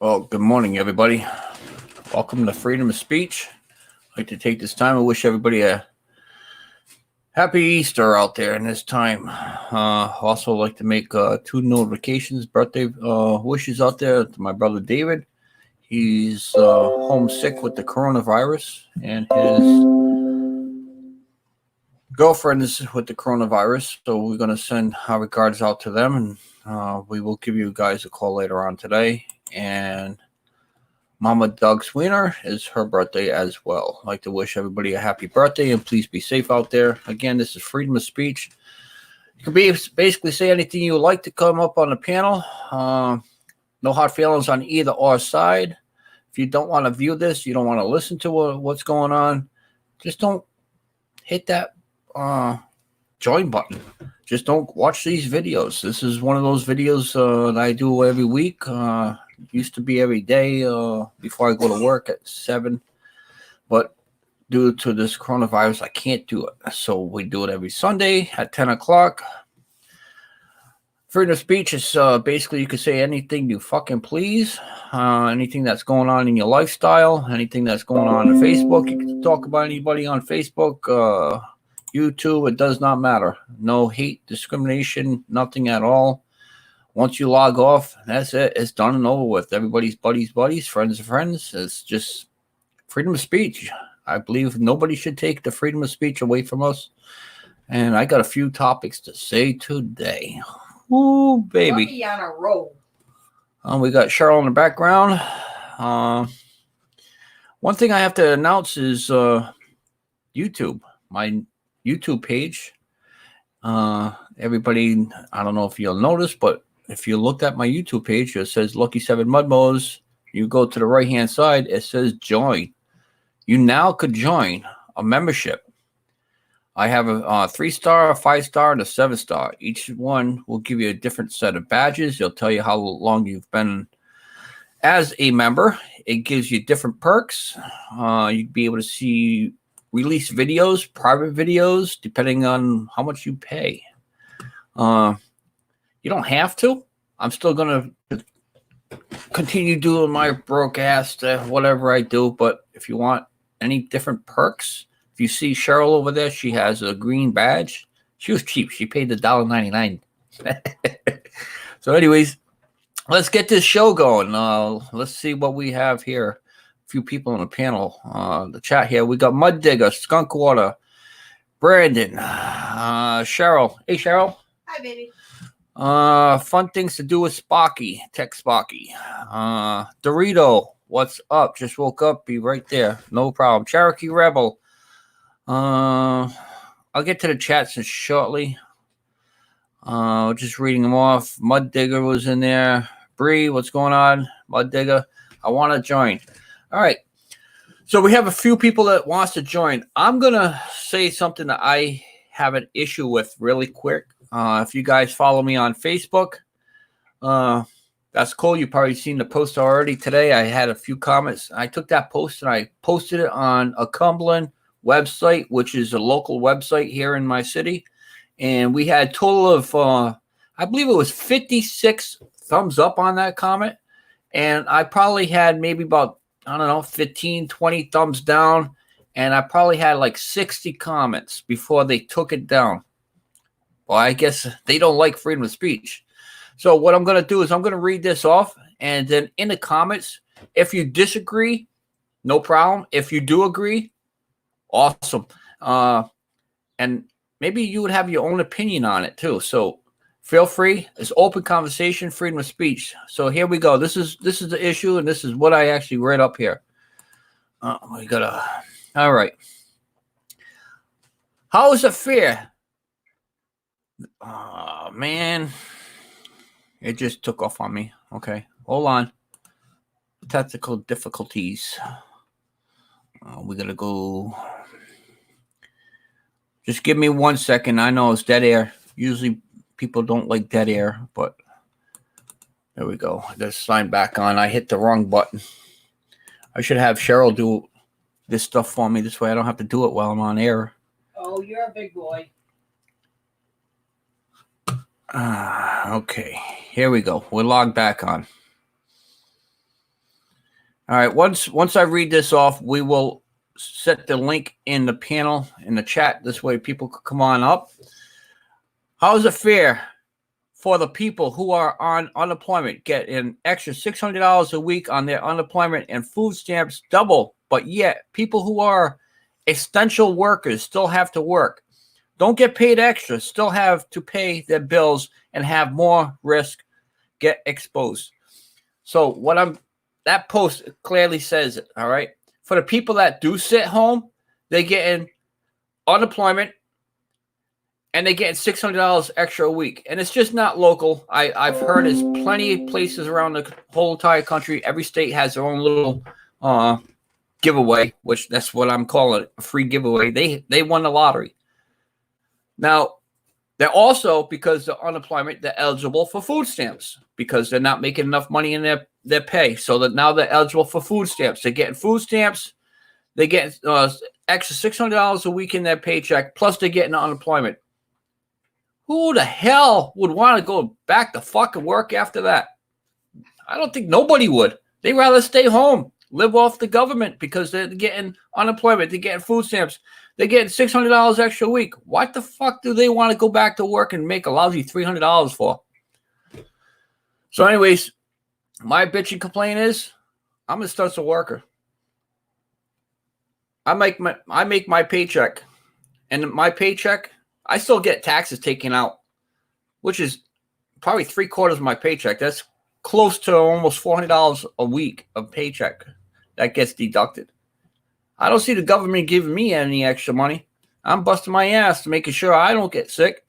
Well, good morning, everybody. Welcome to Freedom of Speech. I'd like to take this time and wish everybody a happy Easter out there in this time. Also like to make two notifications, birthday wishes out there to my brother David. He's homesick with the coronavirus, and his girlfriend is with the coronavirus. So we're going to send our regards out to them, and we will give you guys a call later on today. And Mama Doug Sweener is her birthday as well. I'd like to wish everybody a happy birthday, and please be safe out there. Again, this is freedom of speech. You can basically say anything you would like to come up on the panel. No hard feelings on either or side. If you don't want to view this, you don't want to listen to what's going on, just don't hit that join button. Just don't watch these videos. This is one of those videos that I do every week. Used to be every day before I go to work at 7. But due to this coronavirus, I can't do it. So we do it every Sunday at 10 o'clock. Freedom of speech is basically you can say anything you fucking please. Anything that's going on in your lifestyle. Anything that's going on Facebook. You can talk about anybody on Facebook, YouTube. It does not matter. No hate, discrimination, nothing at all. Once you log off, that's it. It's done and over with. Everybody's buddies, friends of friends. It's just freedom of speech. I believe nobody should take the freedom of speech away from us. And I got a few topics to say today. Ooh, baby. Lucky on a roll. We got Cheryl in the background. One thing I have to announce is YouTube. My YouTube page. Everybody, I don't know if you'll notice, but if you look at my YouTube page, it says Lucky 7 Mud Mowers. You go to the right-hand side, it says join. You now could join a membership. I have a 3-star, a 5-star, and a 7-star. Each one will give you a different set of badges. It'll tell you how long you've been as a member. It gives you different perks. You'd be able to see release videos, private videos, depending on how much you pay. You don't have to. I'm still going to continue doing my broadcast, whatever I do. But if you want any different perks, if you see Cheryl over there, she has a green badge. She was cheap. She paid the $1.99. So anyways, let's get this show going. Let's see what we have here. A few people on the panel. The chat here. We got Mud Digger, Skunk Water, Brandon, Cheryl. Hey, Cheryl. Hi, baby. Fun things to do with Sparky. Tech Sparky. Dorito, what's up? Just woke up. Be right there. No problem. Cherokee Rebel. I'll get to the chats shortly. Just reading them off. Mud Digger was in there. Bree, what's going on? Mud Digger. I want to join. All right. So we have a few people that wants to join. I'm going to say something that I have an issue with really quick. If you guys follow me on Facebook, that's cool. You've probably seen the post already today. I had a few comments. I took that post and I posted it on a Cumberland website, which is a local website here in my city. And we had a total of, I believe it was 56 thumbs up on that comment. And I probably had maybe about, 15, 20 thumbs down. And I probably had like 60 comments before they took it down. Well, I guess they don't like freedom of speech. So what I'm going to do is I'm going to read this off. And then in the comments, if you disagree, no problem. If you do agree, awesome. And maybe you would have your own opinion on it too. So feel free. It's open conversation, freedom of speech. So here we go. This is the issue, and this is what I actually read up here. We gotta. All right. How is it fair? Oh man, it just took off on me. Okay, hold on. Technical difficulties. We gotta go. Just give me 1 second. I know it's dead air. Usually people don't like dead air, but there we go. I gotta sign back on. I hit the wrong button. I should have Cheryl do this stuff for me. This way I don't have to do it while I'm on air. Oh, you're a big boy. Okay, here we go. We're logged back on. All right. Once I read this off, we will set the link in the panel in the chat. This way people could come on up. How is it fair for the people who are on unemployment get an extra $600 a week on their unemployment and food stamps double, but yet people who are essential workers still have to work, don't get paid extra, still have to pay their bills and have more risk, get exposed. So that post clearly says it, all right? For the people that do sit home, they get in unemployment and they get $600 extra a week. And it's just not local. I've heard there's plenty of places around the whole entire country. Every state has their own little giveaway, which that's what I'm calling it, a free giveaway. They won the lottery. Now, they're also, because of unemployment, they're eligible for food stamps because they're not making enough money in their pay. So that now they're eligible for food stamps. They're getting food stamps. They get extra $600 a week in their paycheck, plus they're getting unemployment. Who the hell would want to go back to fucking work after that? I don't think nobody would. They'd rather stay home, live off the government because they're getting unemployment. They're getting food stamps. They're getting $600 extra a week. What the fuck do they want to go back to work and make a lousy $300 for? So anyways, my bitch and complaint is I'm a stencil worker. I make my paycheck, and my paycheck, I still get taxes taken out, which is probably 3/4 of my paycheck. That's close to almost $400 a week of paycheck that gets deducted. I don't see the government giving me any extra money. I'm busting my ass to making sure I don't get sick.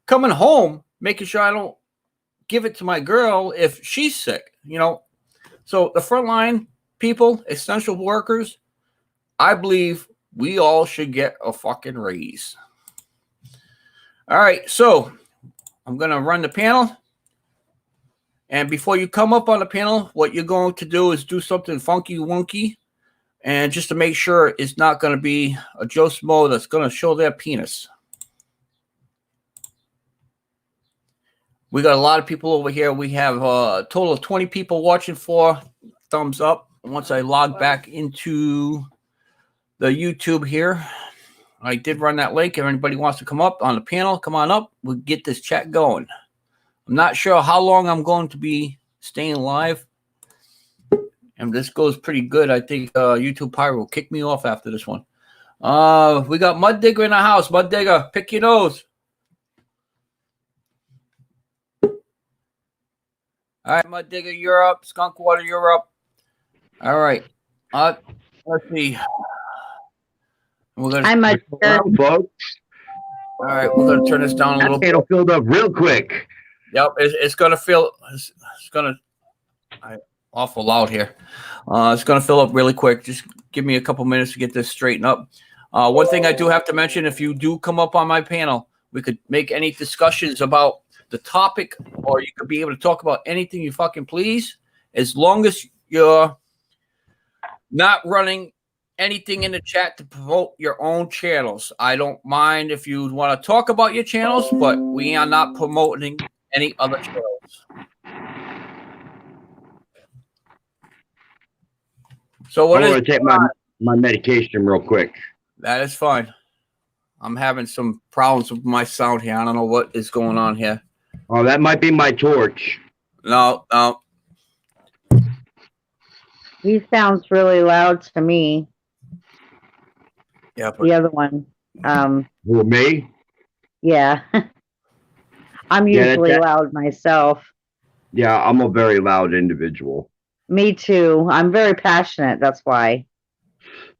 Coming home, making sure I don't give it to my girl if she's sick, you know. So the frontline people, essential workers, I believe we all should get a fucking raise. All right, so I'm going to run the panel. And before you come up on the panel, what you're going to do is do something funky wonky. And just to make sure it's not going to be a Joe Smo that's going to show their penis. We got a lot of people over here. We have a total of 20 people watching. 4 thumbs up. Once I log back into the YouTube here, I did run that link. If anybody wants to come up on the panel, come on up. We'll get this chat going. I'm not sure how long I'm going to be staying live. And this goes pretty good. I think YouTube Pyro will kick me off after this one. We got Mud Digger in the house. Mud Digger, pick your nose. All right, Mud Digger, you're up. Skunk Water, you're up. All right. Let's see. I'm Mud Digger. Folks. All right, we're going to turn this down a little bit. It'll fill up real quick. Yep, it's going to fill. It's going to. Awful loud here. It's going to fill up really quick. Just give me a couple minutes to get this straightened up. One thing I do have to mention, if you do come up on my panel, we could make any discussions about the topic, or you could be able to talk about anything you fucking please, as long as you're not running anything in the chat to promote your own channels. I don't mind if you want to talk about your channels, but we are not promoting any other channels. So what I'm going to take my medication real quick. That is fine. I'm having some problems with my sound here. I don't know what is going on here. Oh, that might be my torch. No. He sounds really loud to me. Yeah, but The other one. Who, me? Yeah. I'm usually loud myself. Yeah, I'm a very loud individual. Me too. I'm very passionate. That's why.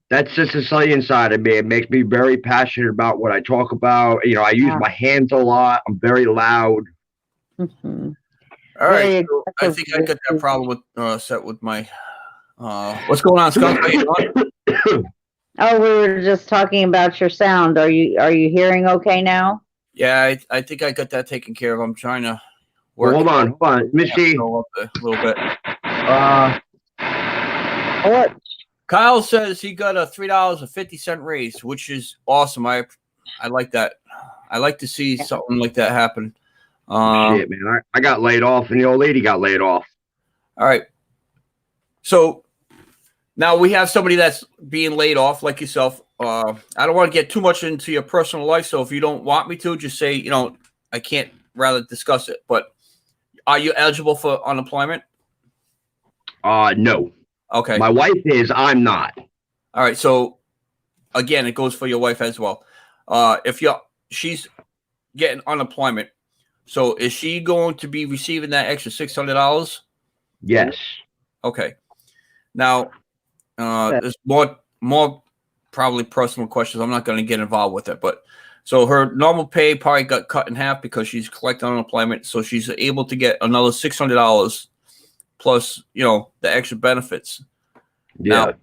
That's just the Sicilian side of me. It makes me very passionate about what I talk about. You know, I use my hands a lot. I'm very loud. Mm-hmm. all right. So I think I got that problem with set with my. What's going on, Skunk? How you doing? Oh, we were just talking about your sound. Are you hearing okay now? Yeah, I think I got that taken care of. I'm trying to work. Well, hold on. Let me see. Go up a little bit. What? Kyle says he got a $3.50 raise, which is awesome. I like that. I like to see something like that happen. Shit, man. I got laid off, and the old lady got laid off. All right. So Now we have somebody that's being laid off, like yourself. I don't want to get too much into your personal life, so if you don't want me to, just say, I can't rather discuss it. But are you eligible for unemployment? No. Okay. My wife is. I'm not. All right. So again, it goes for your wife as well. She's getting unemployment. So is she going to be receiving that extra $600? Yes. Okay. Now, there's more probably personal questions. I'm not going to get involved with it, but so her normal pay probably got cut in half because she's collecting unemployment. So she's able to get another $600 plus, the extra benefits. Yeah. Now,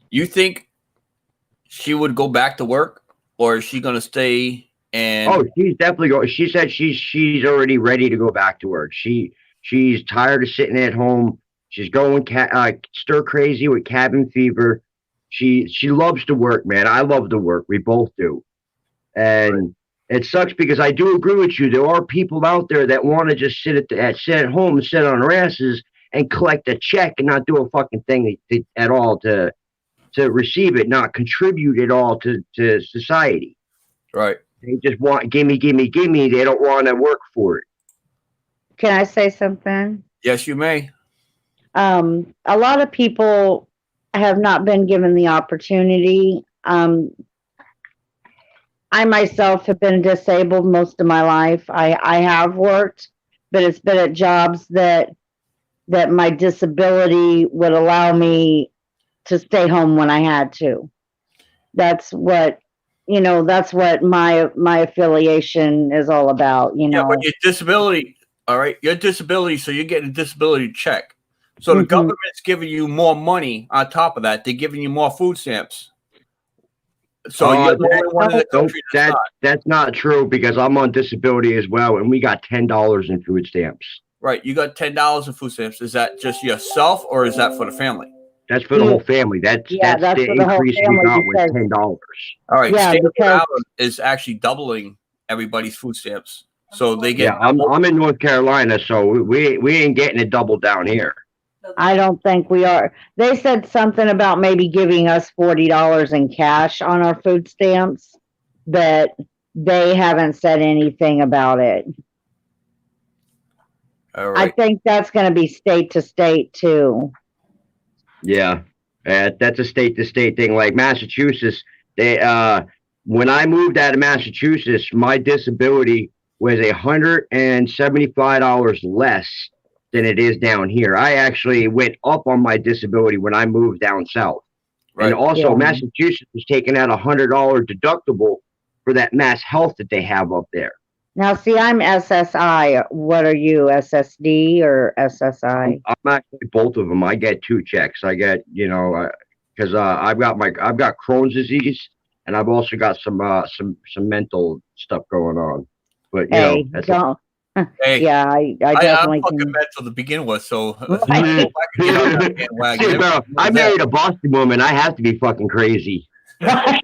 you think she would go back to work, or is she going to stay? And she's definitely going. She said she's already ready to go back to work. She's tired of sitting at home. She's going stir crazy with cabin fever. She loves to work, man. I love to work. We both do. And it sucks because I do agree with you. There are people out there that want to just sit at home and sit on their asses and collect a check and not do a fucking thing at all to receive it, not contribute at all to society. Right. They just want gimme. They don't want to work for it. Can I say something? Yes, you may. A lot of people have not been given the opportunity. I myself have been disabled most of my life. I have worked, but it's been at jobs that my disability would allow me to stay home when I had to. That's what my affiliation is all about, Yeah, but your disability, all right, your disability, so you're getting a disability check. So the government's giving you more money on top of that. They're giving you more food stamps. So you're the only one in the country that's not true because I'm on disability as well, and we got $10 in food stamps. Right, you got $10 in food stamps. Is that just yourself, or is that for the family? That's for the whole family. That's the increase we got was $10. All right, State of Rhode Island is actually doubling everybody's food stamps. So they get. Yeah, I'm in North Carolina, so we ain't getting it doubled down here. I don't think we are. They said something about maybe giving us $40 in cash on our food stamps, but they haven't said anything about it. All right. I think that's going to be state to state too. Yeah, that's a state to state thing. Like Massachusetts, when I moved out of Massachusetts, my disability was $175 less than it is down here. I actually went up on my disability when I moved down south. Right. And also Massachusetts was taking out $100 deductible for that mass health that they have up there. Now, see, I'm SSI. What are you, SSD or SSI? I'm actually both of them. I get two checks. I get, because I've got Crohn's disease, and I've also got some mental stuff going on. But Hey, yeah, I definitely I'm fucking mental to begin with, so Right. I married a Boston woman. I have to be fucking crazy. Right.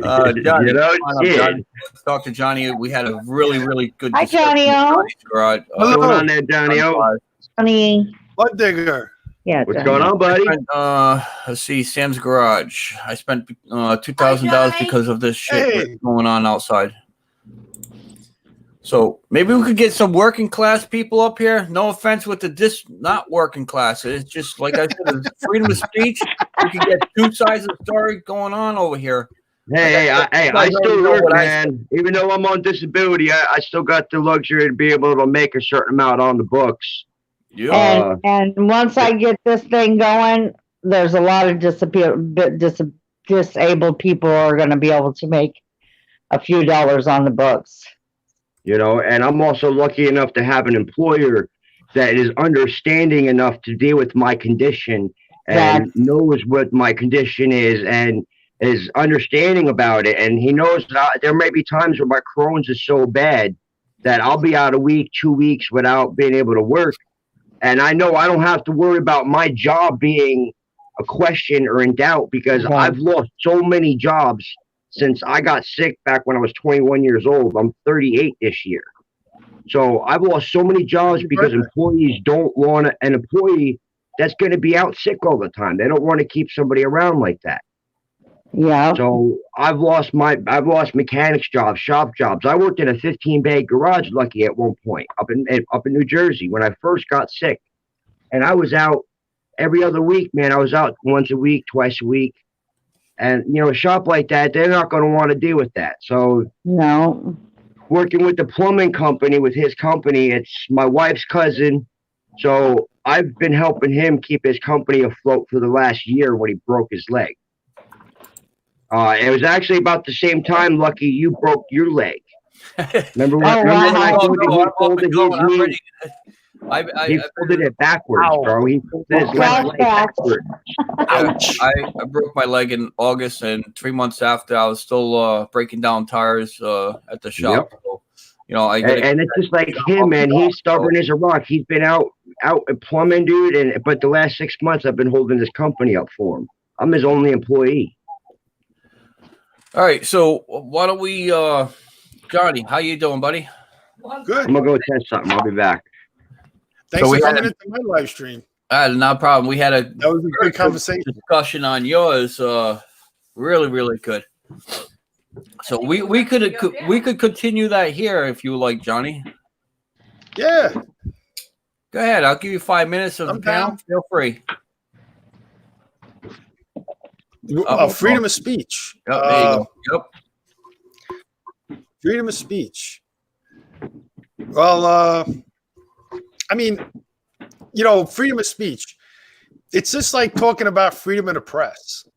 Johnny, Johnny, let's talk to Johnny. We had a really, really good discussion. Hi, Johnny. What's going on there, Johnny? Johnny. Mud digger. Yeah. What's going on, buddy? Let's see, Sam's Garage. I spent $2,000 because of this shit going on outside. So maybe we could get some working class people up here. No offense with not working class. It's just like I said, it's freedom of speech. We could get two sides of the story going on over here. Hey, I still work, man. Even though I'm on disability, I still got the luxury to be able to make a certain amount on the books. Yeah. And once I get this thing going, there's a lot of disabled people are going to be able to make a few dollars on the books. And I'm also lucky enough to have an employer that is understanding enough to deal with my condition and knows what my condition is and is understanding about it. And he knows that there may be times where my Crohn's is so bad that I'll be out a week, 2 weeks without being able to work. And I know I don't have to worry about my job being a question or in doubt because I've lost so many jobs since I got sick back when I was 21 years old. I'm 38 this year. So I've lost so many jobs because employees don't want an employee that's going to be out sick all the time. They don't want to keep somebody around like that. Yeah. So I've lost mechanics jobs, shop jobs. I worked in a 15-bay garage, lucky at one point up in New Jersey when I first got sick, and I was out every other week. Man, I was out once a week, twice a week, and a shop like that, they're not going to want to deal with that. So No. working with the plumbing company, with his company, it's my wife's cousin. So I've been helping him keep his company afloat for the last year when he broke his leg. It was actually about the same time, Lucky, you broke your leg. Remember when, Oh, remember when I wow. told you he folded his knee? He I folded it backwards, bro. He folded his left leg backwards. I broke my leg in August, and 3 months after, I was still breaking down tires at the shop. Yep. So, I gotta And it's just like him, man. He's stubborn as a rock. He's been out plumbing, dude. But the last 6 months, I've been holding this company up for him. I'm his only employee. All right, so why don't we, Johnny? How you doing, buddy? Good. I'm gonna go test something. I'll be back. Thanks So we for had coming into my live stream. No problem. We had a That was a good conversation. discussion on yours. Really, really good. So we could continue that here if you would like, Johnny. Yeah. Go ahead. I'll give you 5 minutes of the I'm panel. down. Feel free. Freedom of speech. Yep, there you go. Yep. Freedom of speech. Well, I mean, freedom of speech. It's just like talking about freedom of the press.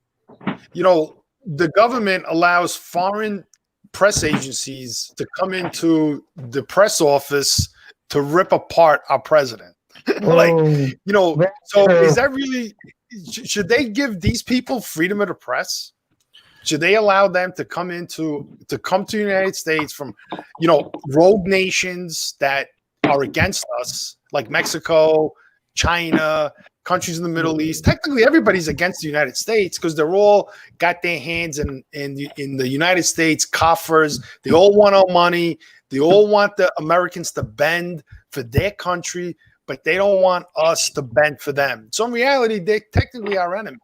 The government allows foreign press agencies to come into the press office to rip apart our president. So is that really, should they give these people freedom of the press? Should they allow them to come to the United States from, rogue nations that are against us, like Mexico, China, countries in the Middle East? Technically, everybody's against the United States because they're all got their hands in the United States coffers. They all want our money. They all want the Americans to bend for their country, but they don't want us to bend for them. So in reality, they're technically our enemy.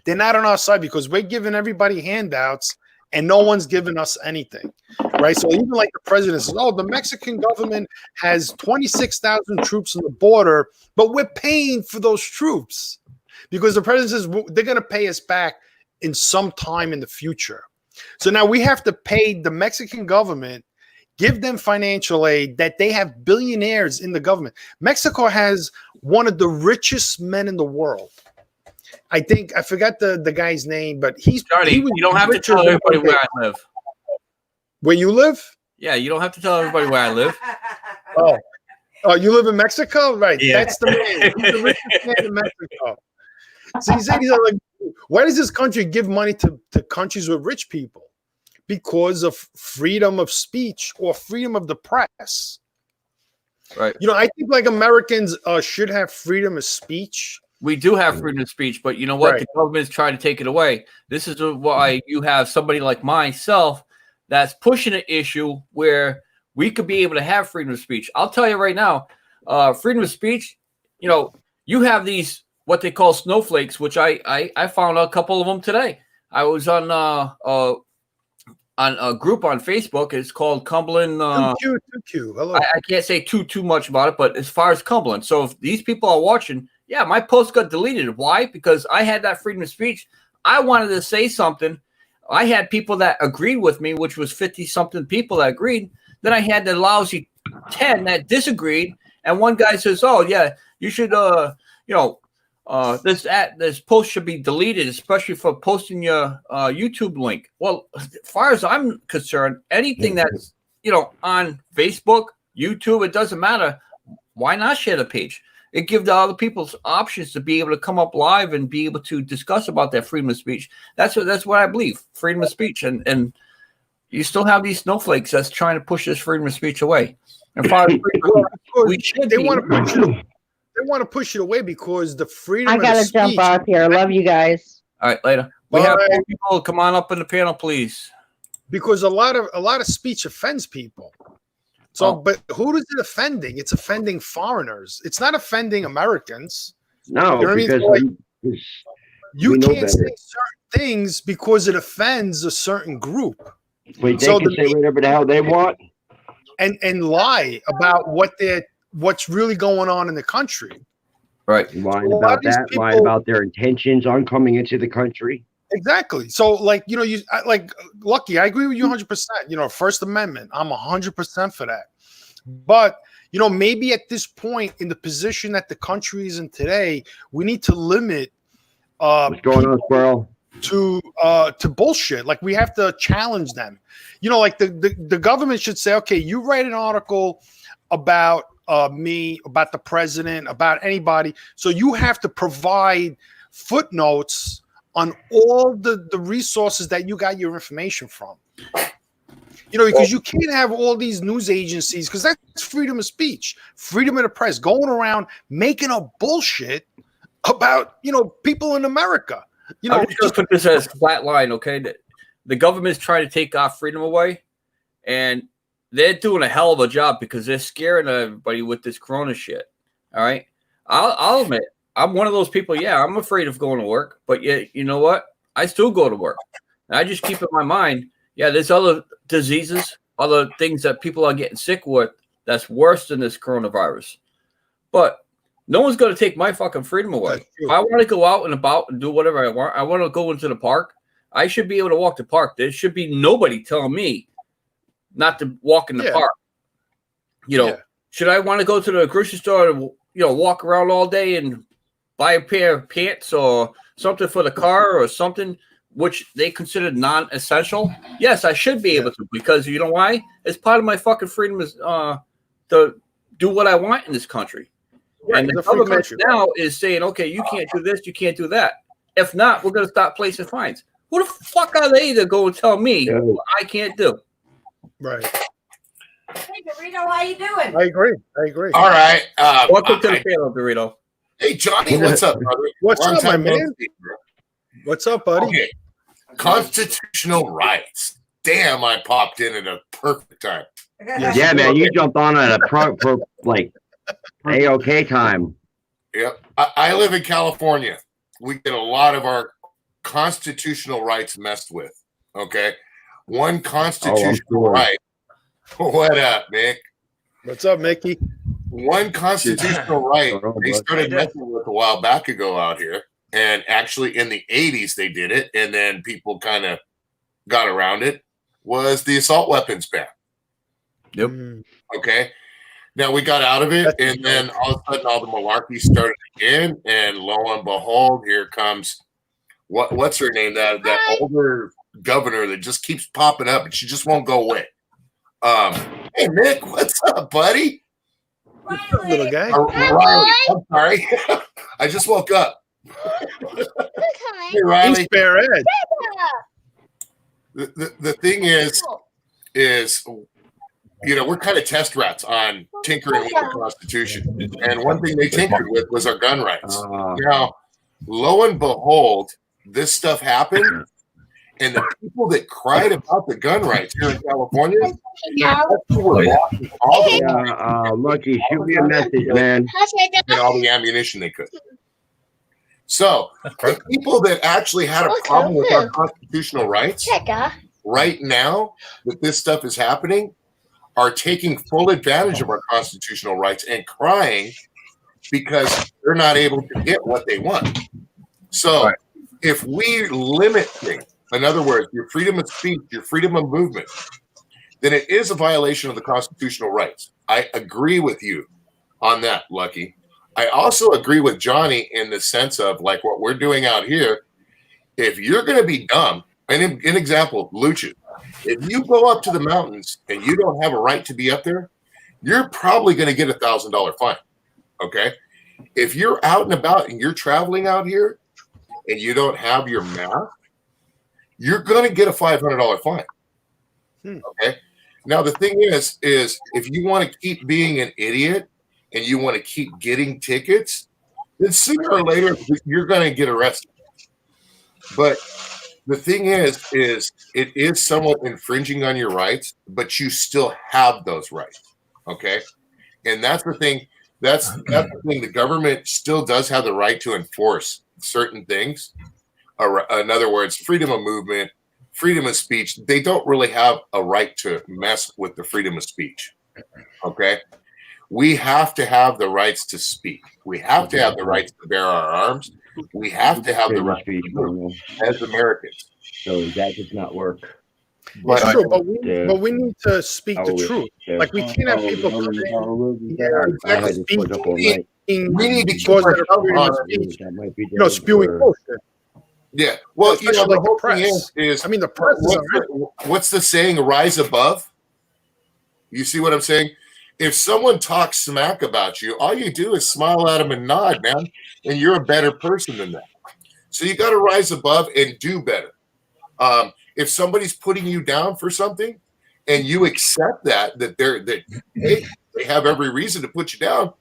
They're not on our side because we're giving everybody handouts and no one's giving us anything, right? So even like the president says, the Mexican government has 26,000 troops on the border, but we're paying for those troops because the president says they're going to pay us back in some time in the future. So now we have to pay the Mexican government, give them financial aid, that they have billionaires in the government. Mexico has one of the richest men in the world. I think I forgot the guy's name, but Johnny, you don't have to tell everybody where I live. Where you live? Yeah, you don't have to tell everybody where I live. Oh, you live in Mexico? Right. Yeah. That's the man. He's the richest man in Mexico. So he's like, why does this country give money to countries with rich people? Because of freedom of speech or freedom of the press. Right. I think like Americans should have freedom of speech. We do have freedom of speech, but you know what? Right. The government's trying to take it away. This is why you have somebody like myself that's pushing an issue where we could be able to have freedom of speech. I'll tell you right now, freedom of speech, you have these, what they call snowflakes, which I found a couple of them today. I was on a group on Facebook. It's called Cumberland. Too cute. Hello. I can't say too much about it, but as far as Cumberland, so if these people are watching, yeah, my post got deleted. Why? Because I had that freedom of speech. I wanted to say something. I had people that agreed with me, which was 50-something people that agreed. Then I had the lousy 10 that disagreed. And one guy says, "Oh, yeah, you should, this post should be deleted, especially for posting your YouTube link." Well, as far as I'm concerned, anything that's, on Facebook, YouTube, it doesn't matter. Why not share the page? It gives the other people's options to be able to come up live and be able to discuss about their freedom of speech. That's what I believe, freedom of speech. And you still have these snowflakes that's trying to push this freedom of speech away. And we should. They want to push it away because the freedom. I gotta of speech, jump off here. Love you guys. All right, later. We have more people. Come on up in the panel, please. Because a lot of speech offends people. So, but who is it offending? It's offending foreigners. It's not offending Americans. No, You know what I mean? because So, like, we you know can't better. say certain things because it offends a certain group. Wait, they So can say whatever the hell they want. and lie about what's really going on in the country. Right. Lying So a lot of about these that, lying people- about their intentions on coming into the country. Exactly. So, like, you know, like Lucky, I agree with you 100%. You know, First Amendment, I'm 100% for that. But, you know, maybe at this point in the position that the country is in today, we need to limit What's going on, Squirrel? to bullshit. Like, we have to challenge them. You know, like the government should say, okay, you write an article about me, about the president, about anybody. So you have to provide footnotes on all the resources that you got your information from. You know, because you can't have all these news agencies, because that's freedom of speech, freedom of the press, going around making up bullshit about, you know, people in America. You know, I'm just going to put this as flat line, okay? The government's trying to take our freedom away, and they're doing a hell of a job because they're scaring everybody with this corona shit. All right? I'll admit, I'm one of those people, yeah, I'm afraid of going to work, but yeah, you know what? I still go to work. And I just keep in my mind, yeah, there's other diseases, other things that people are getting sick with that's worse than this coronavirus. But no one's going to take my fucking freedom away. If I want to go out and about and do whatever I want to go into the park, I should be able to walk the park. There should be nobody telling me not to walk in the park. You know, should I want to go to the grocery store and, you know, walk around all day and buy a pair of pants or something for the car or something which they consider non-essential? Yes, I should be able to, because you know why? It's part of my fucking freedom is to do what I want in this country. Right, and the government now is saying, okay, you can't do this, you can't do that. If not, we're going to stop placing fines. Who the fuck are they to go and tell me what I can't do? Right. Hey, Dorito, how you doing? I agree. All right. Welcome to the panel, Dorito. Hey, Johnny, what's up, brother? What's up, my man? What's up, buddy? Okay. Constitutional rights. Damn, I popped in at a perfect time. Yeah, man, you jumped on at a like A-OK time. Yep. I live in California. We get a lot of our constitutional rights messed with. Okay. One constitutional right. What up, Mick? What's up, Mickey? One constitutional right they started messing with a while back ago out here. And actually in the 80s they did it, and then people kind of got around it, was the assault weapons ban. Yep. Okay. Now we got out of it, and then all of a sudden all the malarkey started again, and lo and behold, here comes what's her name? That older governor that just keeps popping up and she just won't go away. Hey Nick, what's up, buddy? Little guy. Riley, I'm sorry. I just woke up. Hey, Riley. He's Bear Ed. The thing is, you know, we're kind of test rats on tinkering with the Constitution. And one thing they tinkered with was our gun rights. Now, lo and behold, this stuff happened. And the people that cried about the gun rights here in California, Lucky, shoot me a message, man. And all the ammunition they could. So the people that actually had a problem with our constitutional rights right now that this stuff is happening are taking full advantage of our constitutional rights and crying because they're not able to get what they want. So if we limit things, in other words, your freedom of speech, your freedom of movement, then it is a violation of the constitutional rights. I agree with you on that, Lucky. I also agree with Johnny in the sense of like what we're doing out here. If you're going to be dumb, and an example, Lucha, if you go up to the mountains and you don't have a right to be up there, you're probably going to get $1,000 fine. Okay. If you're out and about and you're traveling out here and you don't have your mask, you're going to get a $500 fine. Okay. Now, the thing is if you want to keep being an idiot and you want to keep getting tickets, then sooner or later you're going to get arrested. But the thing is it is somewhat infringing on your rights, but you still have those rights. Okay. And that's the thing. That's the thing. The government still does have the right to enforce certain things. In other words, freedom of movement, freedom of speech. They don't really have a right to mess with the freedom of speech. Okay. We have to have the rights to speak. We have to have the rights to bear our arms. We have to have the right to move as Americans. So that does not work. But It's true, but we need to speak the truth. Like we can't have people come in we need to keep because our of speech, spewing bullshit. Yeah. Well, especially the whole press. thing is I mean, the press is what's the saying? Rise above. You see what I'm saying? If someone talks smack about you, all you do is smile at them and nod, man, and you're a better person than that. So you got to rise above and do better. If somebody's putting you down for something, and you accept that they have every reason to put you down,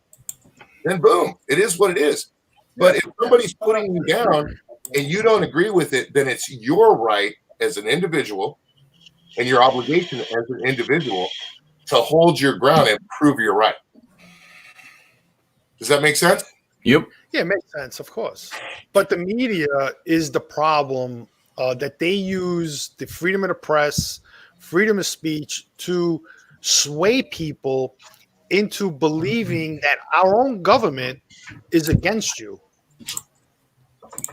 then boom, it is what it is. But if somebody's putting you down and you don't agree with it, then it's your right as an individual and your obligation as an individual to hold your ground and prove you're right. Does that make sense? Yep. Yeah, it makes sense, of course. But the media is the problem, that they use the freedom of the press, freedom of speech to sway people into believing that our own government is against you.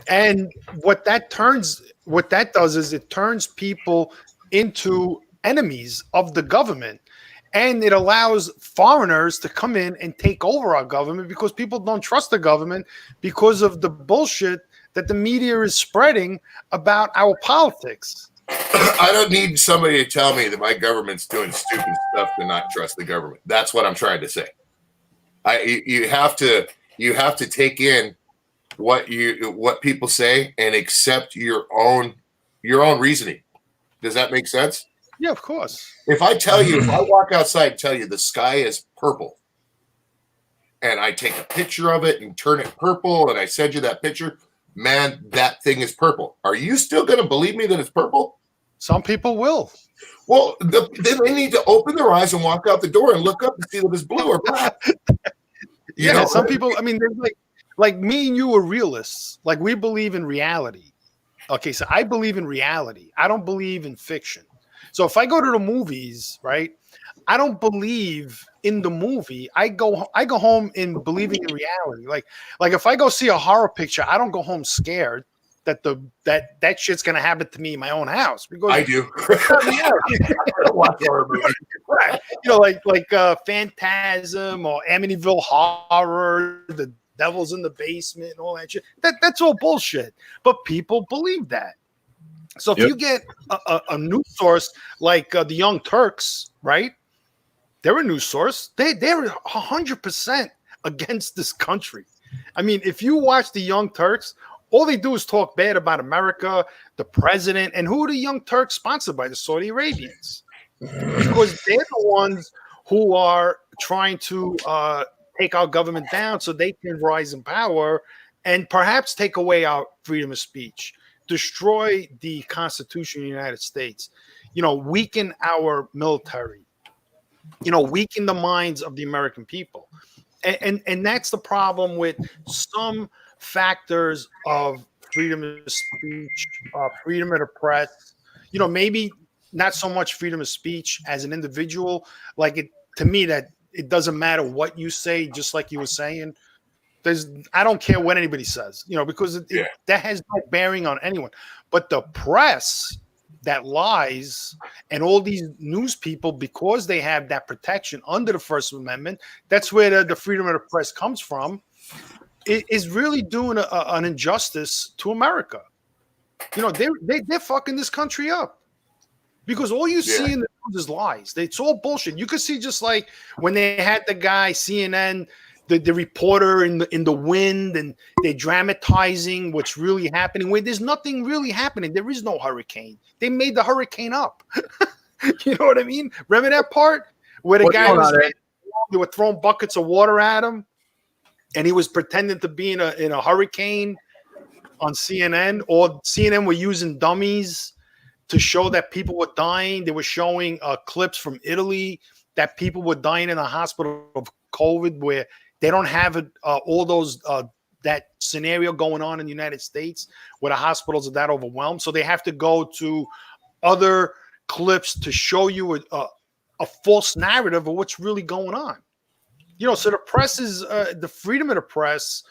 And what that does is it turns people into enemies of the government. And it allows foreigners to come in and take over our government because people don't trust the government because of the bullshit that the media is spreading about our politics. I don't need somebody to tell me that my government's doing stupid stuff to not trust the government. That's what I'm trying to say. You have to take in what people say and accept your own reasoning. Does that make sense? Yeah, of course. If I walk outside and tell you the sky is purple, and I take a picture of it and turn it purple, and I send you that picture, man, that thing is purple. Are you still going to believe me that it's purple? Some people will. Well, then they need to open their eyes and walk out the door and look up and see that it's blue or black. You know? Some people, I mean, they're like me and you are realists. Like we believe in reality. Okay, so I believe in reality. I don't believe in fiction. So if I go to the movies, right, I don't believe in the movie. I go home in believing in reality. Like if I go see a horror picture, I don't go home scared that that shit's gonna happen to me in my own house because I do. Watch horror movies. Right. You know, like Phantasm or Amityville Horror, the Devil's in the Basement, and all that shit. That's all bullshit. But people believe that. So if you get a news source like the Young Turks, right? They're a news source. They're 100% against this country. I mean, if you watch the Young Turks, all they do is talk bad about America, the president, and who are the Young Turks sponsored by? The Saudi Arabians, because they're the ones who are trying to take our government down so they can rise in power and perhaps take away our freedom of speech, destroy the Constitution of the United States, weaken our military, weaken the minds of the American people. And that's the problem with some factors of freedom of speech, freedom of the press, maybe not so much freedom of speech as an individual. To me, that it doesn't matter what you say, just like you were saying. I don't care what anybody says, because that has no bearing on anyone. But the press that lies and all these news people, because they have that protection under the First Amendment, that's where the freedom of the press comes from, is really doing an injustice to America. They're fucking this country up. Because all you see in the news is lies. It's all bullshit. You could see just like when they had the guy CNN, the reporter in the wind, and they're dramatizing what's really happening. Where there's nothing really happening. There is no hurricane. They made the hurricane up. You know what I mean? Remember that part where the guy they were throwing buckets of water at him, and he was pretending to be in a hurricane on CNN, or CNN were using dummies to show that people were dying. They were showing clips from Italy that people were dying in the hospital of COVID, where They don't have all those that scenario going on in the United States where the hospitals are that overwhelmed. So they have to go to other clips to show you a false narrative of what's really going on. So the press is the freedom of the press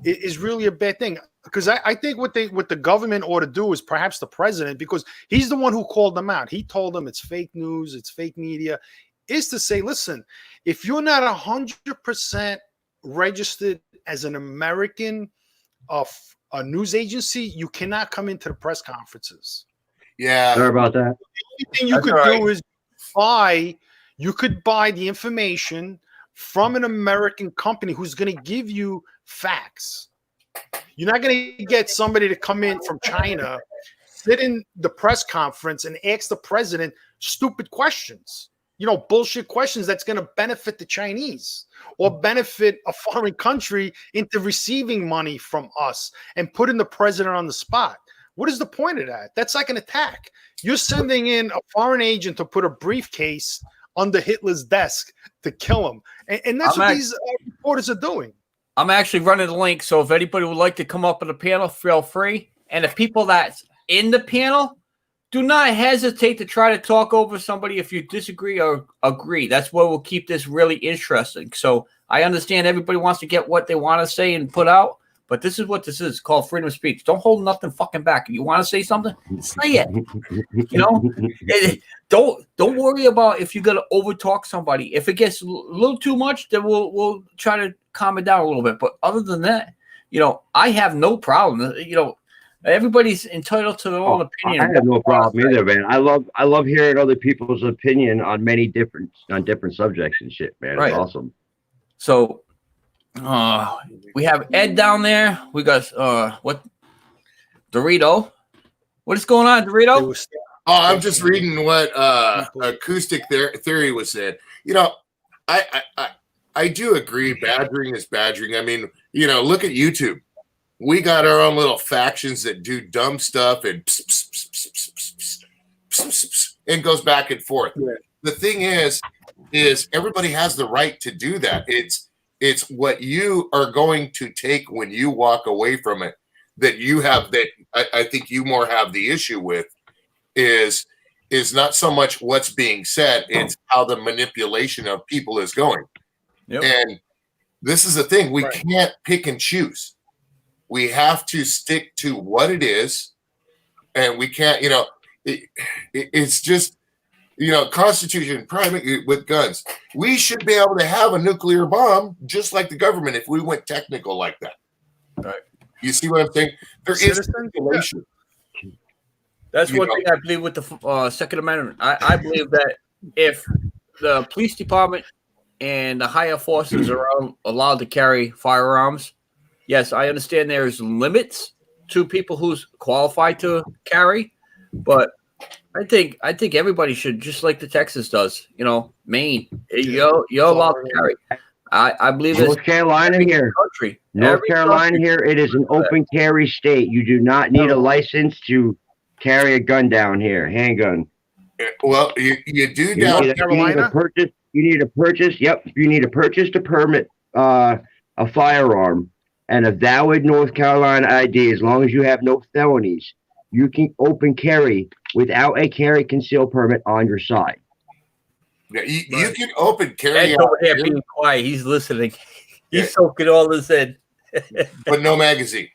is really a bad thing, because I think what the government ought to do is perhaps the president, because he's the one who called them out. He told them it's fake news, it's fake media, is to say, listen, if you're not 100% registered as an American of a news agency, you cannot come into the press conferences. Yeah. Sorry about that. The only thing you could do is buy the information from an American company who's going to give you facts. You're not going to get somebody to come in from China, sit in the press conference and ask the president stupid questions, bullshit questions that's going to benefit the Chinese or benefit a foreign country into receiving money from us and putting the president on the spot. What is the point of that? That's like an attack. You're sending in a foreign agent to put a briefcase under Hitler's desk to kill him. And that's what these reporters are doing. I'm actually running the link, so if anybody would like to come up on the panel, feel free. And the people that's in the panel, do not hesitate to try to talk over somebody if you disagree or agree. That's what will keep this really interesting. So I understand everybody wants to get what they want to say and put out, but this is what this is. It's called freedom of speech. Don't hold nothing fucking back. If you want to say something, say it. Don't worry about if you're gonna overtalk somebody. If it gets a little too much, then we'll try to calm it down a little bit. But other than that, I have no problem. Everybody's entitled to their own opinion. I have no problem either, man. I love hearing other people's opinion on different subjects and shit, man. It's awesome. So we have Ed down there. We got Dorito. What is going on, Dorito? I'm just reading what acoustic theory was said. I do agree. Badgering is badgering. I mean, look at YouTube. We got our own little factions that do dumb stuff and and goes back and forth. Yeah. The thing is everybody has the right to do that. It's what you are going to take when you walk away from it that you have that I think you more have the issue with is not so much what's being said, it's how the manipulation of people is going. Yep. And this is the thing, we can't pick and choose. We have to stick to what it is, and we can't, it's just, Constitution, private with guns. We should be able to have a nuclear bomb just like the government if we went technical like that. Right. You see what I'm saying? There is manipulation. That's one thing I believe with the Second Amendment. I believe that if the police department and the higher forces are allowed to carry firearms, yes, I understand there's limits to people who's qualified to carry, but I think everybody should, just like the Texas does, Maine, you're allowed to carry. I believe North Carolina here. North Carolina here, it is an open carry state. You do not need a license to carry a gun down here, handgun. Well, you do down in Carolina. You need to purchase. Yep, you need to purchase to permit a firearm and a valid North Carolina ID. As long as you have no felonies, you can open carry without a carry conceal permit on your side. Yeah, you can open carry. Ed's over there being quiet. He's listening. He's soaking all this in. But no magazine.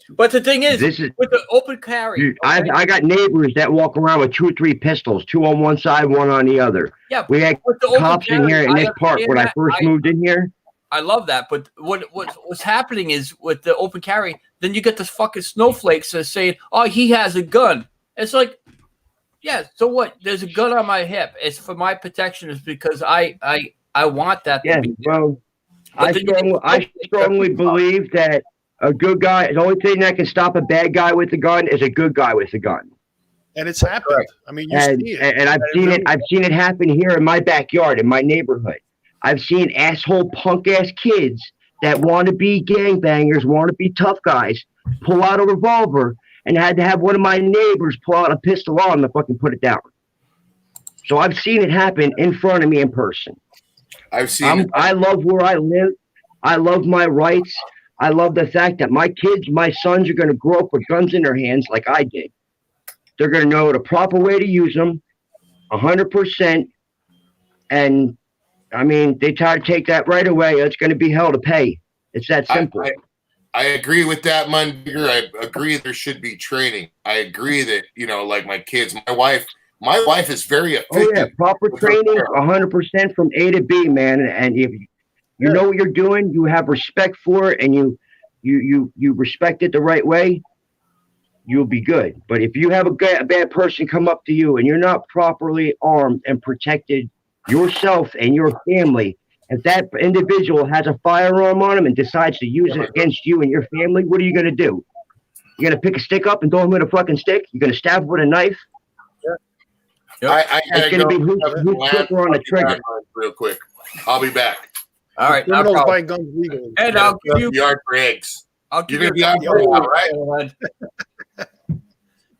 But the thing is with the open carry. Dude, I got neighbors that walk around with 2 or 3 pistols, 2 on one side, 1 on the other. Yeah, we had cops in here in this park when I first moved in here. I love that, but what's happening is with the open carry, then you get this fucking snowflakes that saying, "Oh, he has a gun." It's like, yeah, so what? There's a gun on my hip. It's for my protection. It's because I want that. Yeah, well, I strongly believe that a good guy, the only thing that can stop a bad guy with a gun is a good guy with a gun. And it's happened. I mean, you see it. And I've seen it happen here in my backyard, in my neighborhood. I've seen asshole punk ass kids that want to be gangbangers, want to be tough guys, pull out a revolver, and had to have one of my neighbors pull out a pistol on to fucking put it down. So I've seen it happen in front of me in person. I've seen I love where I live. I love my rights. I love the fact that my kids, my sons, are going to grow up with guns in their hands like I did. They're going to know the proper way to use them, 100%. And I mean, they try to take that right away. It's going to be hell to pay. It's that simple. I agree with that, Mundiger. I agree there should be training. I agree that, like my kids, my wife is very effective. Oh yeah, proper training, 100% from A to B, man. And if you know what you're doing, you have respect for it, and you respect it the right way, you'll be good. But if you have a bad person come up to you and you're not properly armed and protected yourself and your family, if that individual has a firearm on him and decides to use it against you and your family, what are you going to do? You're going to pick a stick up and throw him with a fucking stick? You're going to stab him with a knife? Yep. It's going to be who's quicker on the trigger. Real quick. I'll be back. All right. Criminals buy guns legally. And I'll give you yard for eggs. You're going to be on for a while, right?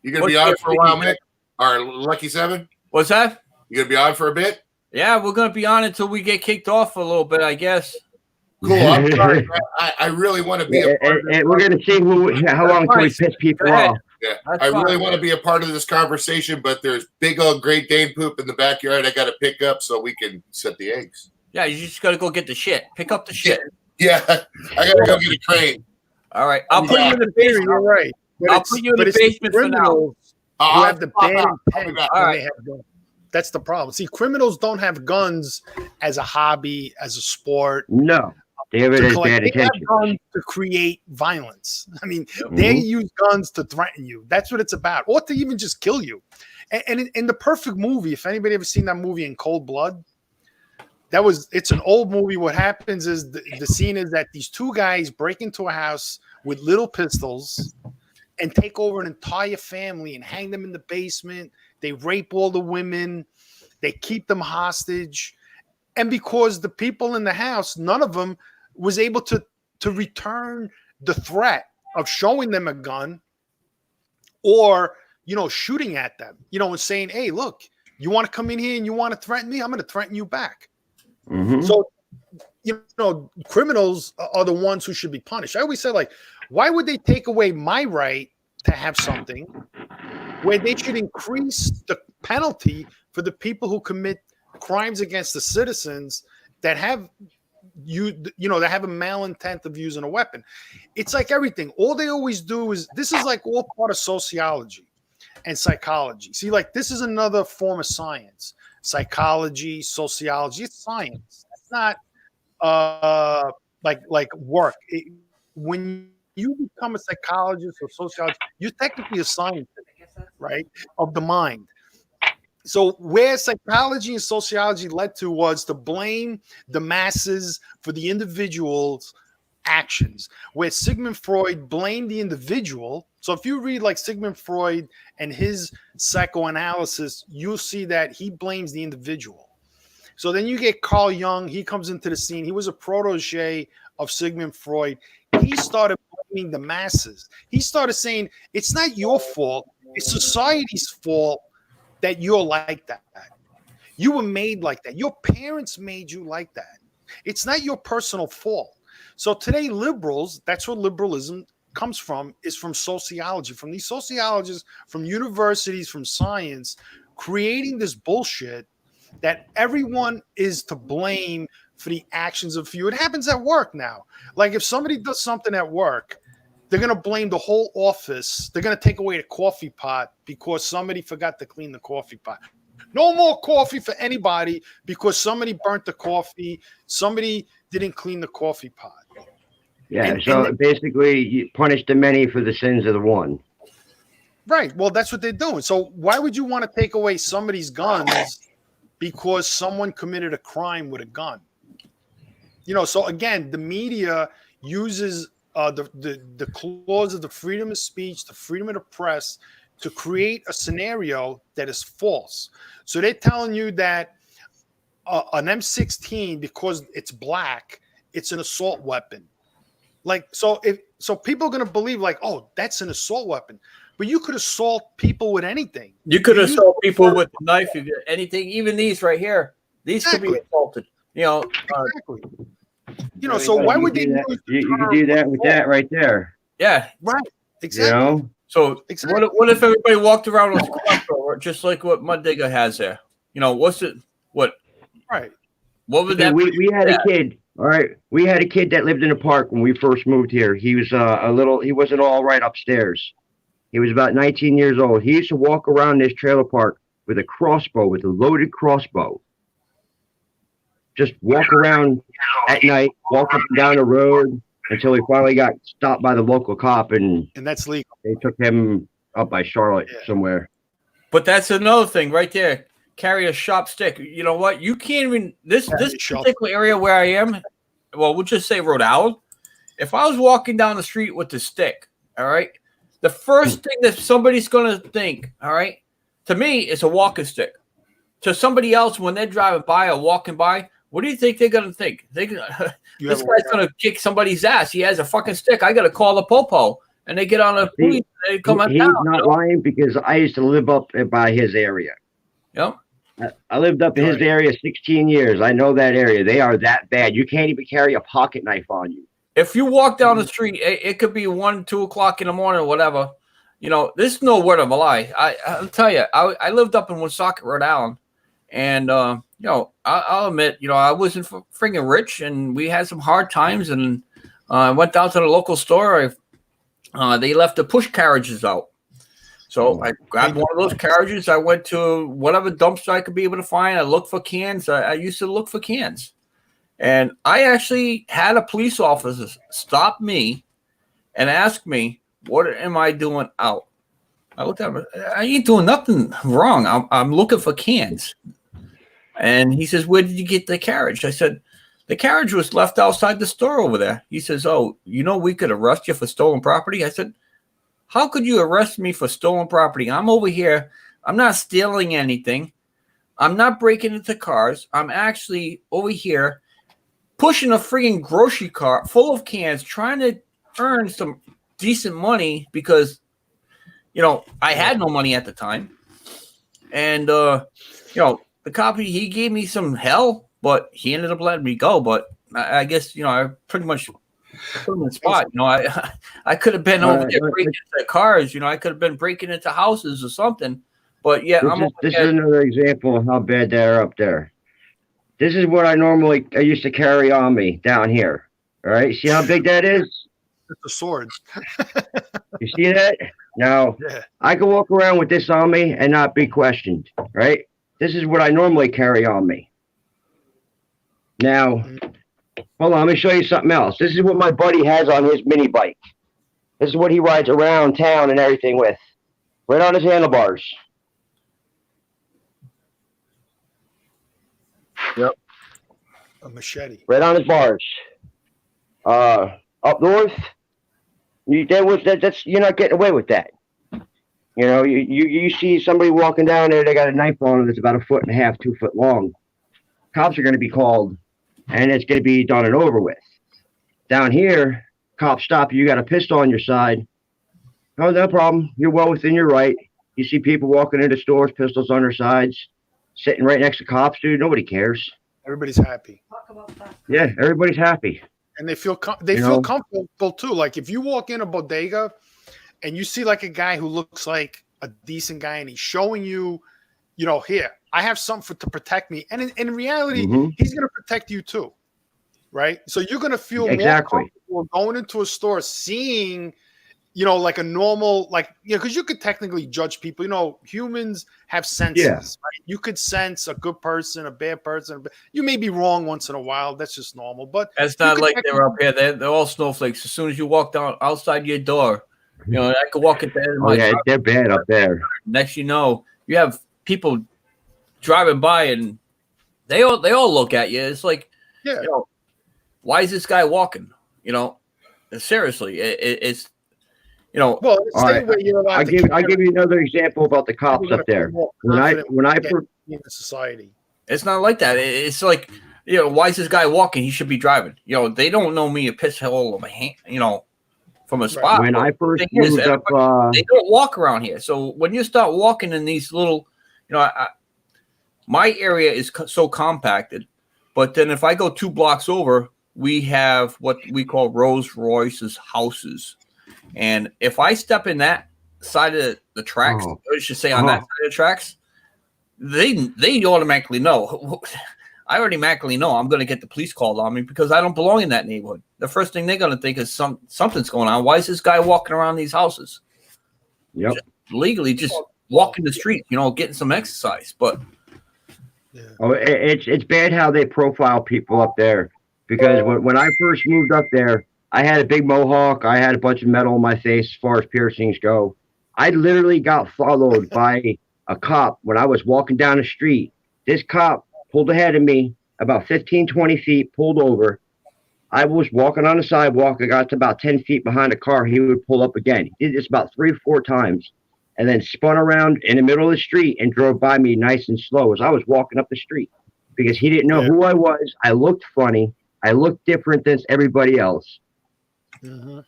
You're going to be on for a while, Mick? Or Lucky 7? What's that? You going to be on for a bit? Yeah, we're going to be on until we get kicked off for a little bit, I guess. Cool. I'm sorry. I really want to be a part of this. We're going to see how long can we piss people off. Yeah, I really want to be a part of this conversation, but there's big old Great Dane poop in the backyard I got to pick up so we can set the eggs. Yeah, you just got to go get the shit. Pick up the shit. Yeah, I got to go get a crane. All right. I'll put you in the basement. You're right. I'll put you in the basement for now. Who have the bad intent All right. they have guns. That's the problem. See, criminals don't have guns as a hobby, as a sport. No, they have it as bad They intention. have guns to create violence. I mean, they use guns to threaten you. That's what it's about, or to even just kill you. And in the perfect movie, if anybody ever seen that movie In Cold Blood, it's an old movie. What happens is the scene is that these two guys break into a house with little pistols and take over an entire family and hang them in the basement. They rape all the women. They keep them hostage. And because the people in the house, none of them was able to return the threat of showing them a gun or, shooting at them, and saying, hey, look, you want to come in here and you want to threaten me? I'm going to threaten you back. Mm-hmm. So, criminals are the ones who should be punished. I always say, why would they take away my right to have something where they should increase the penalty for the people who commit crimes against the citizens that have that have a malintent of using a weapon? It's like everything. All they always do is, this is like all part of sociology and psychology. See, this is another form of science. Psychology, sociology, it's science. It's not like work. When you become a psychologist or sociologist, you're technically a scientist, right, of the mind. So where psychology and sociology led to was to blame the masses for the individual's actions, where Sigmund Freud blamed the individual. So if you read Sigmund Freud and his psychoanalysis, you'll see that he blames the individual. So then you get Carl Jung. He comes into the scene. He was a protege of Sigmund Freud. He started blaming the masses. He started saying, it's not your fault. It's society's fault that you're like that. You were made like that. Your parents made you like that. It's not your personal fault. So today, liberals, that's where liberalism comes from, is from sociology, from these sociologists, from universities, from science, creating this bullshit that everyone is to blame for the actions of few. It happens at work now. If somebody does something at work, they're going to blame the whole office. They're going to take away the coffee pot because somebody forgot to clean the coffee pot. No more coffee for anybody because somebody burnt the coffee. Somebody didn't clean the coffee pot. Yeah, so basically you punish the many for the sins of the one. Right. Well, that's what they're doing. So why would you want to take away somebody's guns because someone committed a crime with a gun? So again, the media uses the clause of the freedom of speech, the freedom of the press, to create a scenario that is false. So they're telling you that an M16, because it's black, it's an assault weapon. So people are going to believe oh, that's an assault weapon. But you could assault people with anything. You could assault people with a knife, anything, even these right here. These could be assaulted. Exactly. You know, so why would they do that? use You can do that with that right there. Yeah. right? Exactly. You know, So Exactly. what if everybody walked around with a crossover, just like what Mud Digger has there? You know, what's it? What Right. would Hey, that? we had a kid. All right, we had a kid that lived in the park when we first moved here. He was he wasn't all right upstairs. He was about 19 years old. He used to walk around this trailer park with a crossbow, with a loaded crossbow. Just walk around at night, walk up and down the road until he finally got stopped by the local cop, and And that's legal. they took him up by Charlotte somewhere. But that's another thing right there. Carry a sharp stick. You know what? You can't even this particular area where I am. Well, we'll just say Rhode Island. If I was walking down the street with the stick, all right, the first thing that somebody's gonna think, all right, to me, is a walking stick. To somebody else, when they're driving by or walking by, what do you think they're gonna think? This guy's gonna kick somebody's ass. He has a fucking stick. I gotta call the popo, and they get on a police. They come up. He's not lying, because I used to live up by his area. Yep. I lived up in his area 16 years. I know that area. They are that bad. You can't even carry a pocket knife on you. If you walk down the street, it could be 1, 2 o'clock in the morning or whatever. You know, this is no word of a lie. I'll tell you, I lived up in Woonsocket, Rhode Island, and you know, I'll admit, you know, I wasn't friggin' rich, and we had some hard times, and I went down to the local store. They left the push carriages out. So I grabbed one of those carriages. I went to whatever dumpster I could be able to find. I looked for cans. I used to look for cans. And I actually had a police officer stop me and ask me, what am I doing out? I looked at him. I ain't doing nothing wrong. I'm looking for cans. And he says, where did you get the carriage? I said, the carriage was left outside the store over there. He says, oh, you know, we could arrest you for stolen property. I said, how could you arrest me for stolen property? I'm over here. I'm not stealing anything. I'm not breaking into cars. I'm actually over here pushing a freaking grocery cart full of cans, trying to earn some decent money because, you know, I had no money at the time. And, you know, the cop, he gave me some hell, but he ended up letting me go. But I guess, you know, I pretty much put him in the spot. You know, I could have been over there breaking into cars. You know, I could have been breaking into houses or something. But yeah, this is another example of how bad they're up there. This is what I used to carry on me down here. All right, see how big that is? It's a sword. You see that? Now, I can walk around with this on me and not be questioned. Right? This is what I normally carry on me. Now, hold on, let me show you something else. This is what my buddy has on his mini bike. This is what he rides around town and everything with. Right on his handlebars. Yep. A machete. Right on his bars. Up north, that's you're not getting away with that. You know, you see somebody walking down there, they got a knife on them that's about 1.5 feet, 2 foot long. Cops are going to be called, and it's going to be done and over with. Down here, cops stop you. You got a pistol on your side. Oh, no problem. You're well within your right. You see people walking into stores, pistols on their sides, sitting right next to cops, dude. Nobody cares. Everybody's happy. Yeah, everybody's happy. And they feel comfortable too. Like if you walk in a bodega and you see like a guy who looks like a decent guy and he's showing you, you know, here, I have something to protect me. And in reality, he's going to protect you too. Right. So you're going to feel more comfortable going into a store, seeing, you know, like a normal, like, you know, because you could technically judge people. You know, humans have senses. Yeah. Right? You could sense a good person, a bad person. You may be wrong once in a while. That's just normal. But that's not like they're up here. They're all snowflakes. As soon as you walk down outside your door, you know, I could walk in there. Oh, yeah, they're bad up there. Next, you know, you have people driving by and they all look at you. It's like, you know, why is this guy walking? You know, seriously, it's. You know, well, I'll give you another example about the cops up there. When I in society, it's not like that. It's like, you know, why is this guy walking? He should be driving. You know, they don't know me a piss hole of a hand. You know, from a spot. When I first moved up, they don't walk around here. So when you start walking in these little, you know, my area is so compacted. But then if I go 2 blocks over, we have what we call Rolls Royce's houses. And if I step in that side of the tracks, or I should say on that side of the tracks, they automatically know. I automatically know I'm going to get the police called on me because I don't belong in that neighborhood. The first thing they're going to think is something's going on. Why is this guy walking around these houses? Yep. Legally, just walking the street, getting some exercise. But it's bad how they profile people up there. Because when I first moved up there, I had a big mohawk. I had a bunch of metal on my face as far as piercings go. I literally got followed by a cop when I was walking down the street. This cop pulled ahead of me about 15, 20 feet, pulled over. I was walking on the sidewalk. I got to about 10 feet behind the car. He would pull up again. He did this about 3 or 4 times and then spun around in the middle of the street and drove by me nice and slow as I was walking up the street because he didn't know who I was. I looked funny. I looked different than everybody else. Mm-hmm.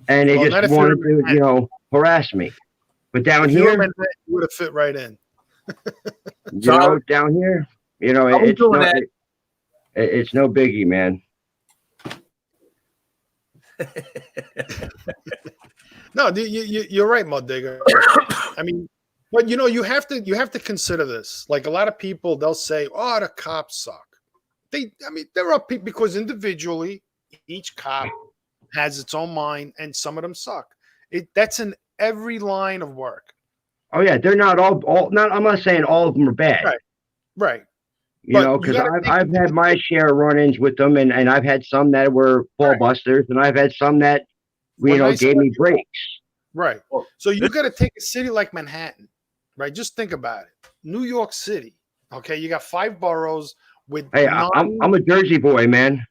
And they just wanted to, harass me. But down here, you would have fit right in. Down here, it's no biggie, man. No, you're right, Mud Digger. I mean, but you have to consider this. Like a lot of people, they'll say, "Oh, the cops suck." There are people because individually, each cop has its own mind, and some of them suck. That's in every line of work. Oh yeah, they're not all. Not. I'm not saying all of them are bad. Right. Because I've had my share of run-ins with them, and I've had some that were ball busters, and I've had some that gave me breaks. Right. So you got to take a city like Manhattan, right? Just think about it. New York City. Okay, you got 5 boroughs with. Hey, I'm a Jersey boy, man.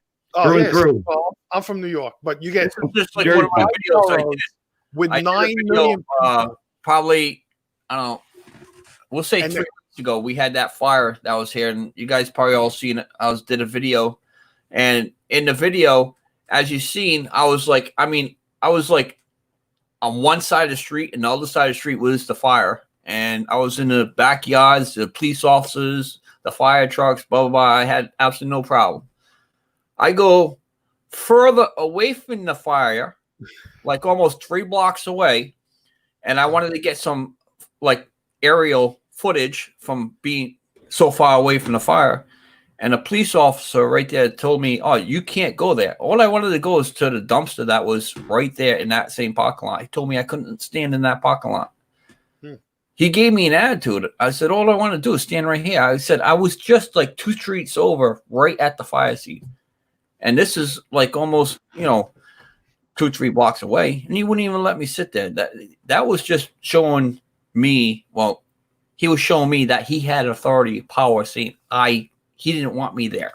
Through and through. Well, I'm from New York, but you get just like one of my videos I did. With I 9 million. Probably, I don't know. We'll say 3 weeks ago, we had that fire that was here, and you guys probably all seen it. I did a video, and in the video, as you've seen, I was like on one side of the street, and the other side of the street was the fire, and I was in the backyards, the police officers, the fire trucks, blah blah blah. I had absolutely no problem. I go further away from the fire, like almost 3 blocks away, and I wanted to get some like aerial footage from being so far away from the fire. And a police officer right there told me, "Oh, you can't go there." All I wanted to go is to the dumpster that was right there in that same parking lot. He told me I couldn't stand in that parking lot. He gave me an attitude. I said, "All I want to do is stand right here." I said, I was just like 2 streets over right at the fire scene. And this is like almost, 2, 3 blocks away. And he wouldn't even let me sit there. That was just showing me, he was showing me that he had authority, power, saying he didn't want me there.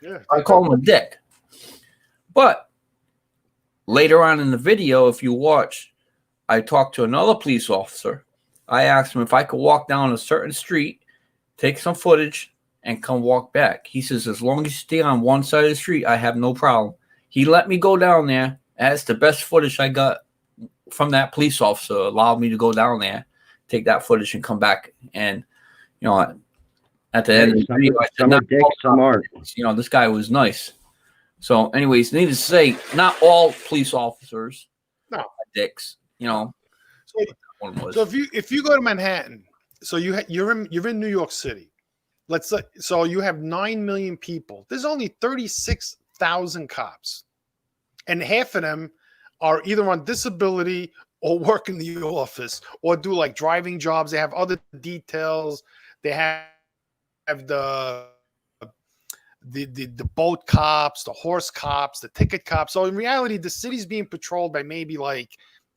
Yeah, I call him a dick. But later on in the video, if you watch, I talked to another police officer. I asked him if I could walk down a certain street, take some footage, and come walk back. He says, as long as you stay on one side of the street, I have no problem. He let me go down there. That's the best footage I got from that police officer. Allowed me to go down there, take that footage, and come back. And, at the end of the video, I said, some are dicks, some aren't. This guy was nice. So, anyways, needless to say, not all police officers are dicks. So if you go to Manhattan, so you're in New York City. Let's say, so you have 9 million people. There's only 36,000 cops, and half of them are either on disability or work in the office or do like driving jobs. They have other details. They have the boat cops, the horse cops, the ticket cops. So in reality, the city's being patrolled by maybe like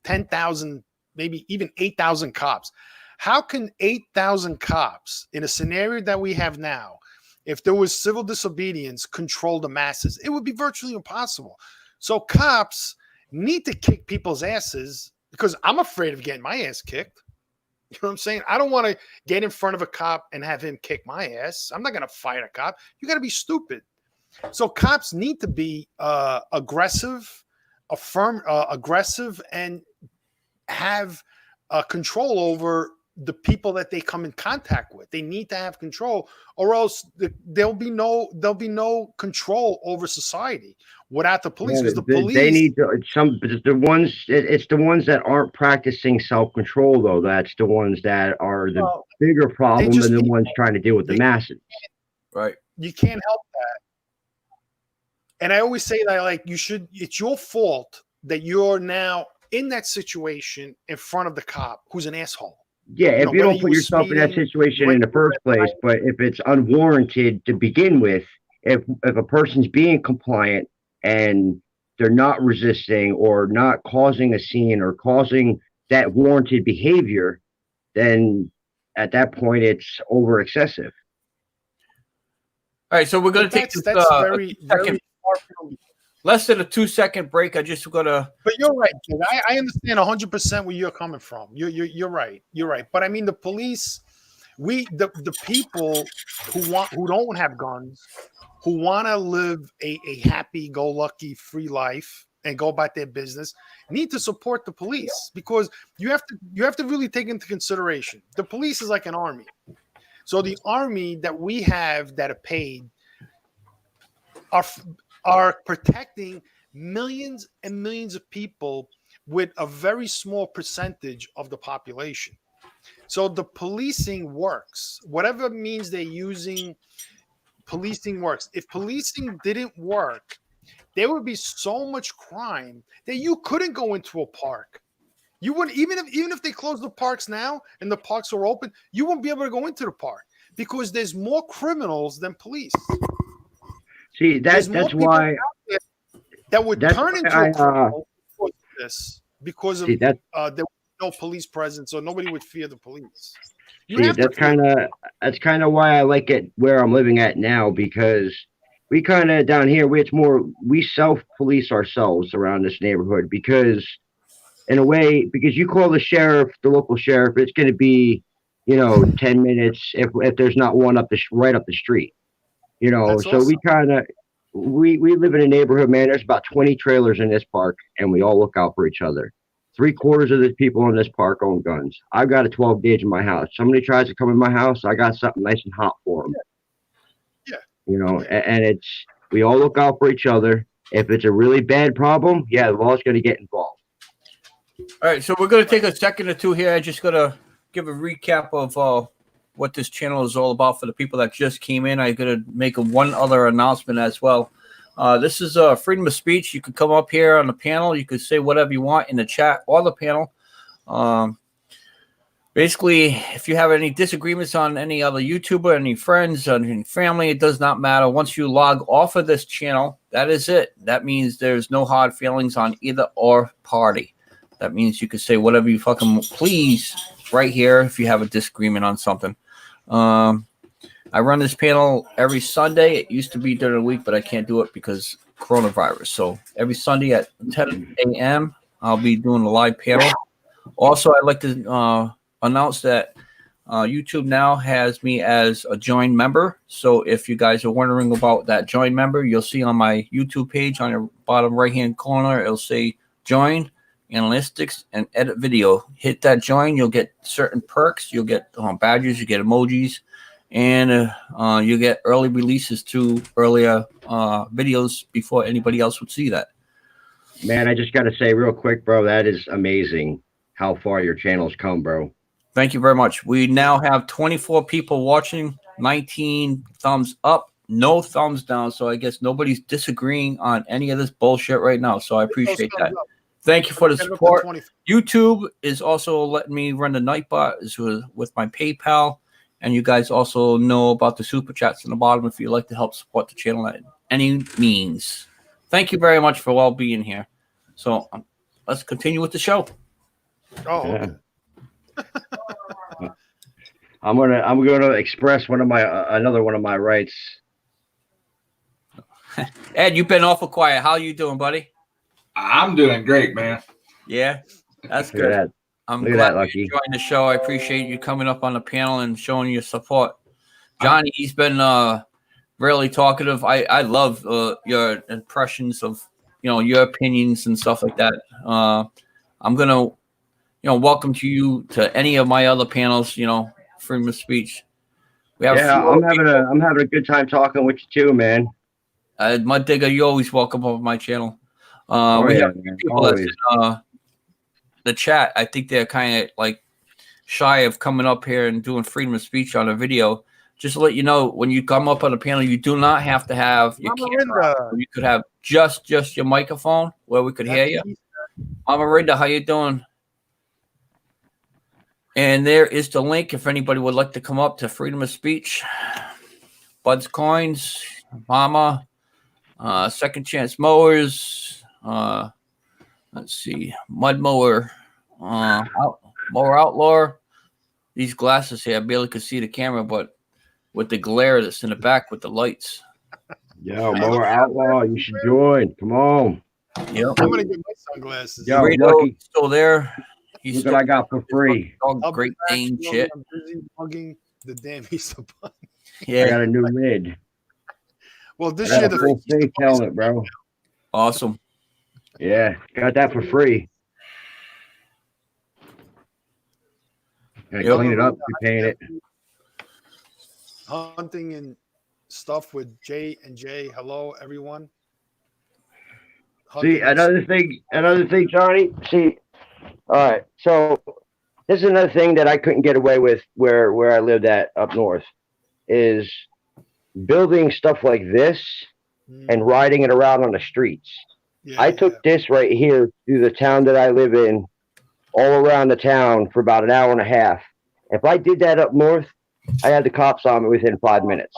10,000, maybe even 8,000 cops. How can 8,000 cops in a scenario that we have now, if there was civil disobedience, control the masses? It would be virtually impossible. So cops need to kick people's asses because I'm afraid of getting my ass kicked. You know what I'm saying? I don't want to get in front of a cop and have him kick my ass. I'm not going to fight a cop. You got to be stupid. So cops need to be aggressive, aggressive, and have control over the people that they come in contact with. They need to have control, or else there'll be no control over society without the police. Because the police, they need it's the ones that aren't practicing self-control, though. That's the ones that are the bigger problem than the ones trying to deal with the masses. Right. You can't help that. And I always say that, like, it's your fault that you're now in that situation in front of the cop who's an asshole. Yeah, if you don't put yourself in that situation in the first place, but if it's unwarranted to begin with, if a person's being compliant and they're not resisting or not causing a scene or causing that warranted behavior, then at that point it's over excessive. All right, so we're going to take this, very less than a 2-second break. I just got to. But you're right, kid. I understand 100% where you're coming from. You're right. You're right. But I mean, the police, the people who don't have guns, who want to live a happy-go-lucky, free life and go about their business, need to support the police, because you have to really take into consideration the police is like an army. So the army that we have that are paid are protecting millions and millions of people with a very small percentage of the population. So the policing works. Whatever means they're using, policing works. If policing didn't work, there would be so much crime that you couldn't go into a park. You wouldn't, even if they close the parks now and the parks are open, you won't be able to go into the park because there's more criminals than police. See, that's why that would turn into a criminal because of there was no police presence, so nobody would fear the police. That's kind of why I like it where I'm living at now, because we kind of down here, we self-police ourselves around this neighborhood, because in a way, because you call the local sheriff, it's going to be, 10 minutes if there's not one right up the street, That's so awesome. we live in a neighborhood, man. There's about 20 trailers in this park, and we all look out for each other. 3/4 of the people in this park own guns. I've got a 12 gauge in my house. Somebody tries to come in my house, I got something nice and hot for them. Yeah. And we all look out for each other. If it's a really bad problem, the law's going to get involved. All right, so we're going to take a second or two here. I just got to give a recap of what this channel is all about for the people that just came in. I'm going to make one other announcement as well. This is freedom of speech. You can come up here on the panel. You can say whatever you want in the chat or the panel. Basically, if you have any disagreements on any other YouTuber, any friends, any family, it does not matter. Once you log off of this channel, that is it. That means there's no hard feelings on either or party. That means you can say whatever you fucking please right here if you have a disagreement on something. I run this panel every Sunday. It used to be during the week, but I can't do it because coronavirus. So every Sunday at 10 a.m., I'll be doing a live panel. Also, I'd like to announce that YouTube now has me as a join member. So if you guys are wondering about that join member, you'll see on my YouTube page on the bottom right-hand corner, it'll say join, analytics, and edit video. Hit that join. You'll get certain perks. You'll get badges. You get emojis. And you get early releases to earlier videos before anybody else would see that. Man, I just got to say real quick, bro, that is amazing how far your channel's come, bro. Thank you very much. We now have 24 people watching, 19 thumbs up, no thumbs down. So I guess nobody's disagreeing on any of this bullshit right now. So I appreciate that. Thank you for the support. YouTube is also letting me run the Nightbot with my PayPal. And you guys also know about the super chats in the bottom if you'd like to help support the channel at any means. Thank you very much for all being here. So let's continue with the show. Oh, yeah. I'm gonna express another one of my rights. Ed, you've been awful quiet. How you doing, buddy? I'm doing great, man. Yeah, that's Look good. at that. I'm Look at glad that, Lucky. you joined the show. I appreciate you coming up on the panel and showing your support. Johnny, he's been really talkative. I love your impressions of your opinions and stuff like that. I'm gonna welcome to you to any of my other panels. Freedom of speech. We have Yeah, I'm having a good time talking with you too, man. Mud Digger, you always welcome on my channel. Oh, We yeah, have man, people that's always. in the chat. I think they're kind of like shy of coming up here and doing freedom of speech on a video. Just to let you know, when you come up on the panel, you do not have to have your Mama camera. Linda. You could have just your microphone where we could hear you. Mama Rinda, how you doing? And there is the link if anybody would like to come up to freedom of speech. Bud's Coins, Mama, Second Chance Mowers. Let's see, Mud Mower, Mower Outlaw. These glasses here, I barely could see the camera, but with the glare that's in the back with the lights. Yo, Mower Outlaw, you should join. Come on. Yep. I'm gonna get my sunglasses. Yo, Rito Lucky. still there. He's Look still what I got for free. I'll be Great back Dane shortly. shit. I'm busy mugging the damn Easter Bunny. I Yeah, got a new lid. Well, this I year got a the full Easter face Bunny's helmet, bro. awesome. Yeah, got that for free. Gotta Yep. clean it up, repaint it. hunting and stuff with J and J. Hello, everyone. See, Hunting and another thing, Johnny. See, all right. So this is another thing that I couldn't get away with where I lived at up north is building stuff like this and riding it around on the streets. Yeah, I took this right here through the town that I live in, all around the town for about an hour and a half. If I did that up north, I had the cops on me within 5 minutes.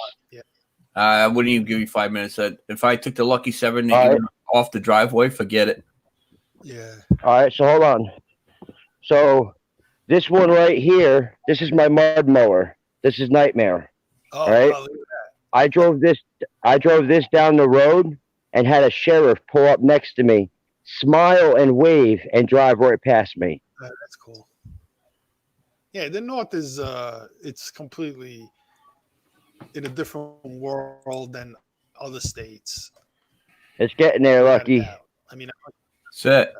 I wouldn't even give you 5 minutes. If I took the Lucky 7 All right. off the driveway, forget it. yeah. All right, so hold on. So this one right here, this is my mud mower. This is Nightmare. Oh, All right. wow, look at that. I drove this down the road and had a sheriff pull up next to me, smile and wave and drive right past me. That's cool. Yeah, the North is it's completely in a different world than other states. It's getting there, Without a Lucky. doubt. I mean, Set.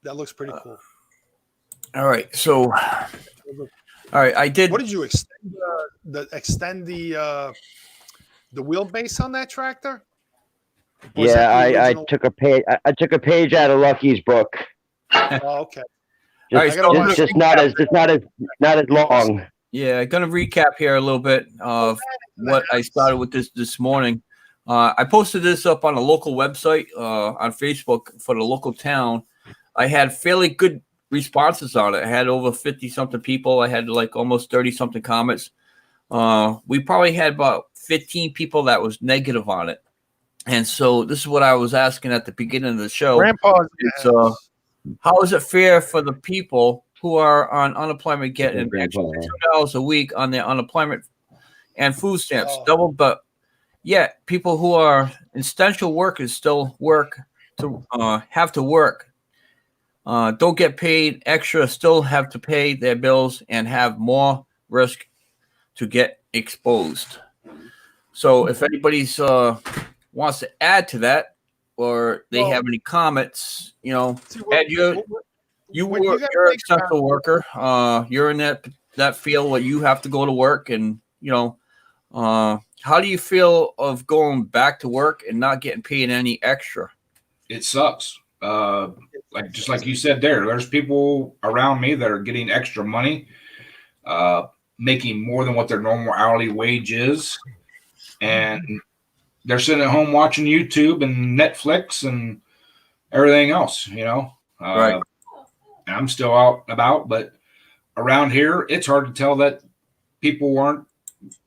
that looks pretty cool. All right. So, all right. I did. What did you extend the wheelbase on that tractor? Was Yeah, that the I original- took a page. I took a page out of Lucky's book. Oh, okay. All right, Just, so just, just not as long. Yeah, going to recap here a little bit of what I started with this morning. I posted this up on a local website on Facebook for the local town. I had fairly good responses on it. I had over 50-something people. I had like almost 30-something comments. We probably had about 15 people that was negative on it. And so this is what I was asking at the beginning of the show. Grandpa's It's, how is it fair for the people who are on unemployment getting an extra $2 a week on their unemployment and food stamps, double, but yet people who are essential workers still work to have to work, don't get paid extra, still have to pay their bills and have more risk to get exposed. So if anybody's wants to add to that, or they have any comments, Ed, you're an essential worker. You're in that field where you have to go to work, and how do you feel of going back to work and not getting paid any extra? It sucks. Just like you said there's people around me that are getting extra money, making more than what their normal hourly wage is, and they're sitting at home watching YouTube and Netflix and everything else, Right. I'm still out and about, but around here, it's hard to tell that people aren't,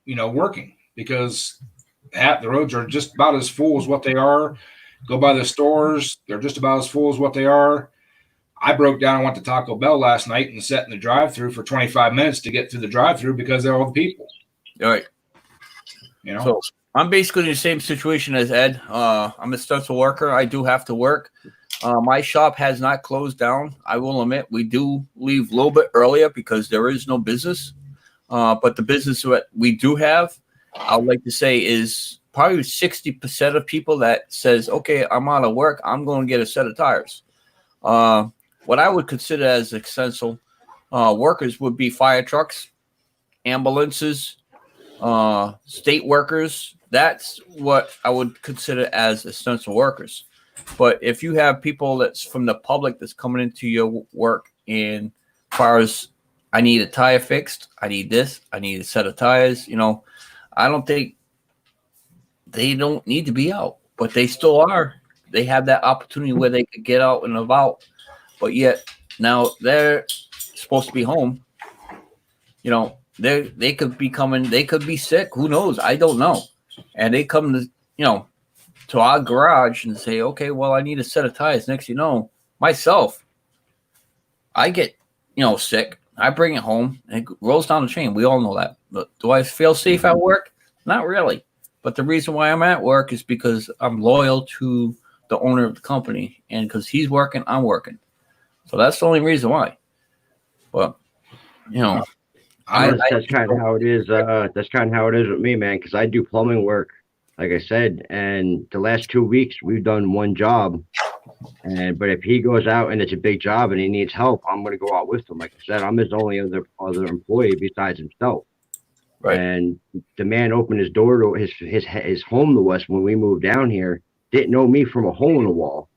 working, because the roads are just about as full as what they are. Go by the stores, they're just about as full as what they are. I broke down and went to Taco Bell last night and sat in the drive-thru for 25 minutes to get through the drive-thru because of all the people. All right. So I'm basically in the same situation as Ed. I'm a essential worker. I do have to work. My shop has not closed down. I will admit we do leave a little bit earlier because there is no business. But the business that we do have, I would like to say, is probably 60% of people that says, okay, I'm out of work, I'm going to get a set of tires. what I would consider as essential workers would be fire trucks, ambulances, state workers. That's what I would consider as essential workers. But if you have people that's from the public that's coming into your work, and as far as I need a tire fixed, I need this, I need a set of tires, I don't think they don't need to be out, but they still are. They have that opportunity where they could get out and about, but yet now they're supposed to be home. They could be coming, they could be sick. Who knows? I don't know. And they come to, to our garage and say, okay, well, I need a set of tires. Next, myself, I get, sick. I bring it home and it rolls down the chain. We all know that. But do I feel safe at work? Not really. But the reason why I'm at work is because I'm loyal to the owner of the company, and because he's working, I'm working. So that's the only reason why. But, that's kind of how it is. That's kind of how it is with me, man, because I do plumbing work, like I said, and the last 2 weeks we've done one job. But if he goes out and it's a big job and he needs help, I'm going to go out with him. Like I said, I'm his only other employee besides himself. Right. And the man opened his door to his home to us when we moved down here. Didn't know me from a hole in the wall.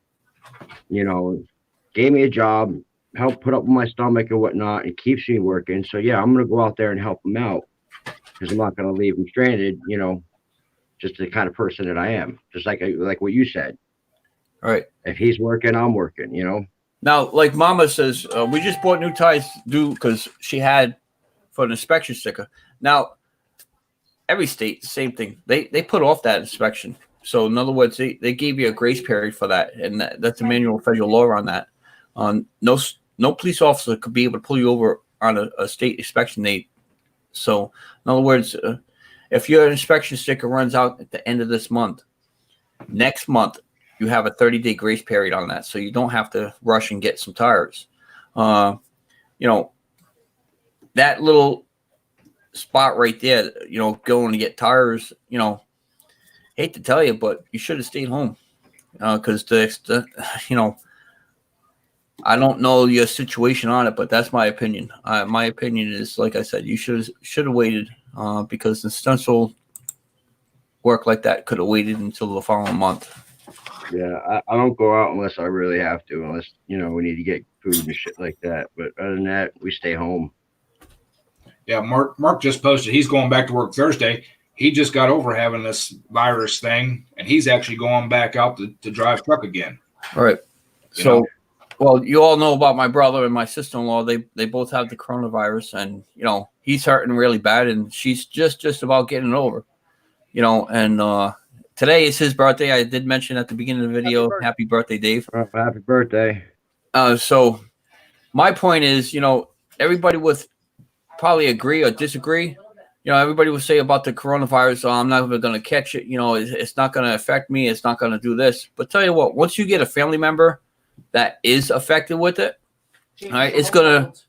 Gave me a job, helped put up with my stomach and whatnot, and keeps me working. So yeah, I'm going to go out there and help him out because I'm not going to leave him stranded. Just the kind of person that I am. Just like what you said. All right. If he's working, I'm working, Now, like Mama says, we just bought new tires because she had for an inspection sticker. Now, every state, the same thing. They put off that inspection. So, in other words, they gave you a grace period for that. And that's a manual federal law on that. No police officer could be able to pull you over on a state inspection date. So, in other words, if your inspection sticker runs out at the end of this month, next month, you have a 30-day grace period on that, so you don't have to rush and get some tires. That little spot right there, going to get tires, hate to tell you, but you should have stayed home because I don't know your situation on it, but that's my opinion. My opinion is, like I said, you should have waited because the stencil work like that could have waited until the following month. Yeah, I don't go out unless I really have to, unless, we need to get food and shit like that. But other than that, we stay home. Yeah, Mark just posted he's going back to work Thursday. He just got over having this virus thing, and he's actually going back out to drive truck again. All right. So, well, you all know about my brother and my sister-in-law. They both have the coronavirus, and, he's hurting really bad, and she's just about getting it over, and today is his birthday. I did mention at the beginning of the video, happy birthday, Dave. Happy birthday. So my point is, everybody would probably agree or disagree. Everybody would say about the coronavirus, I'm not even going to catch it. It's not going to affect me. It's not going to do this. But tell you what, once you get a family member that is affected with it, all right, it's going to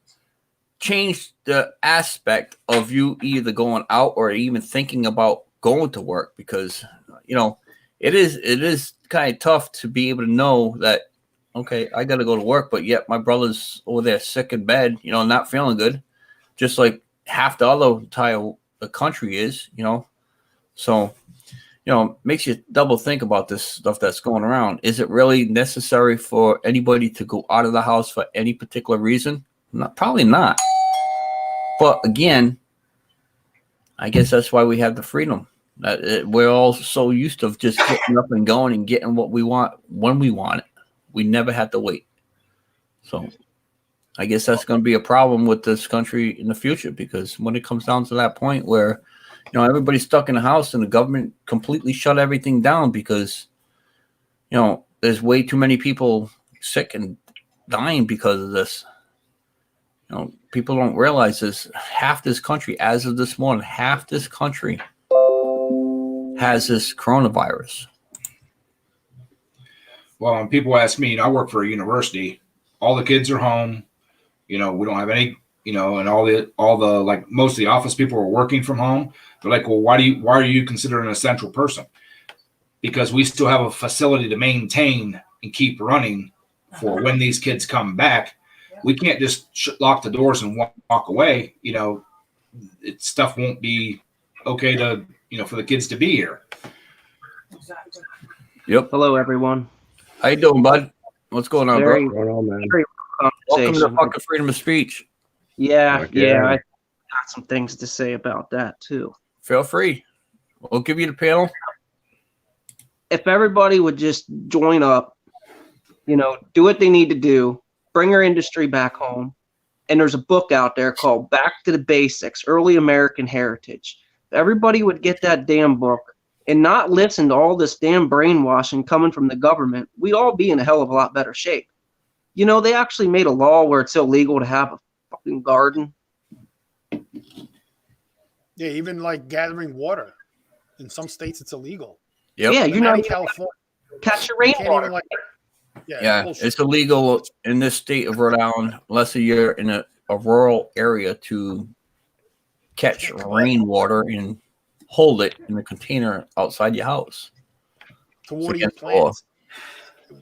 change the aspect of you either going out or even thinking about going to work because it is kind of tough to be able to know that, okay, I got to go to work, but yet my brother's over there sick in bed, not feeling good, just like half the other entire the country is, So, makes you double think about this stuff that's going around. Is it really necessary for anybody to go out of the house for any particular reason? Probably not. But again, I guess that's why we have the freedom. We're all so used to just getting up and going and getting what we want when we want it. We never have to wait. So I guess that's going to be a problem with this country in the future because when it comes down to that point where, everybody's stuck in the house and the government completely shut everything down because, there's way too many people sick and dying because of this. People don't realize this. Half this country, as of this morning, half this country has this coronavirus. Well, when people ask me, I work for a university. All the kids are home. We don't have any, and all the like most of the office people are working from home. They're like, well, why are you considered an essential person? Because we still have a facility to maintain and keep running for when these kids come back. We can't just lock the doors and walk away. You know, stuff won't be okay to, you know, for the kids to be here. Yep. Hello, everyone. How you doing, bud? What's going on, Very, bro? Going on, man. very Welcome to conversation. fucking freedom of speech. Yeah, Fuck yeah. yeah. I got some things to say about that too. Feel free. We'll give you the panel. If everybody would just join up, you know, do what they need to do, bring our industry back home. And there's a book out there called Back to the Basics, Early American Heritage. If everybody would get that damn book and not listen to all this damn brainwashing coming from the government, we'd all be in a hell of a lot better shape. You know, they actually made a law where it's illegal to have a fucking garden. Yeah, even like gathering water. In some states, it's illegal. Yep. Yeah, But you're not not in even California. catch your You can't rainwater. even like. Yeah, bullshit. it's illegal in this state of Rhode Island, unless you're in a rural area, to catch rainwater and hold it in a container outside your house. To water your against the law. plants,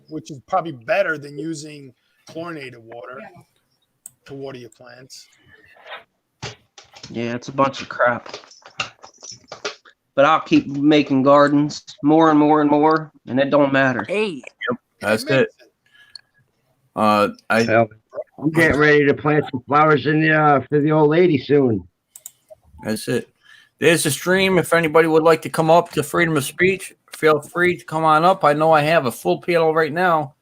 which is probably better than using chlorinated water to water your plants. Yeah, it's a bunch of crap. But I'll keep making gardens more and more and more, and it don't matter. Hey, That's makes it. I Hell, I'm getting ready to plant some flowers in the for the old lady soon. That's it. There's a stream. If anybody would like to come up to freedom of speech, feel free to come on up. I know I have a full panel right now,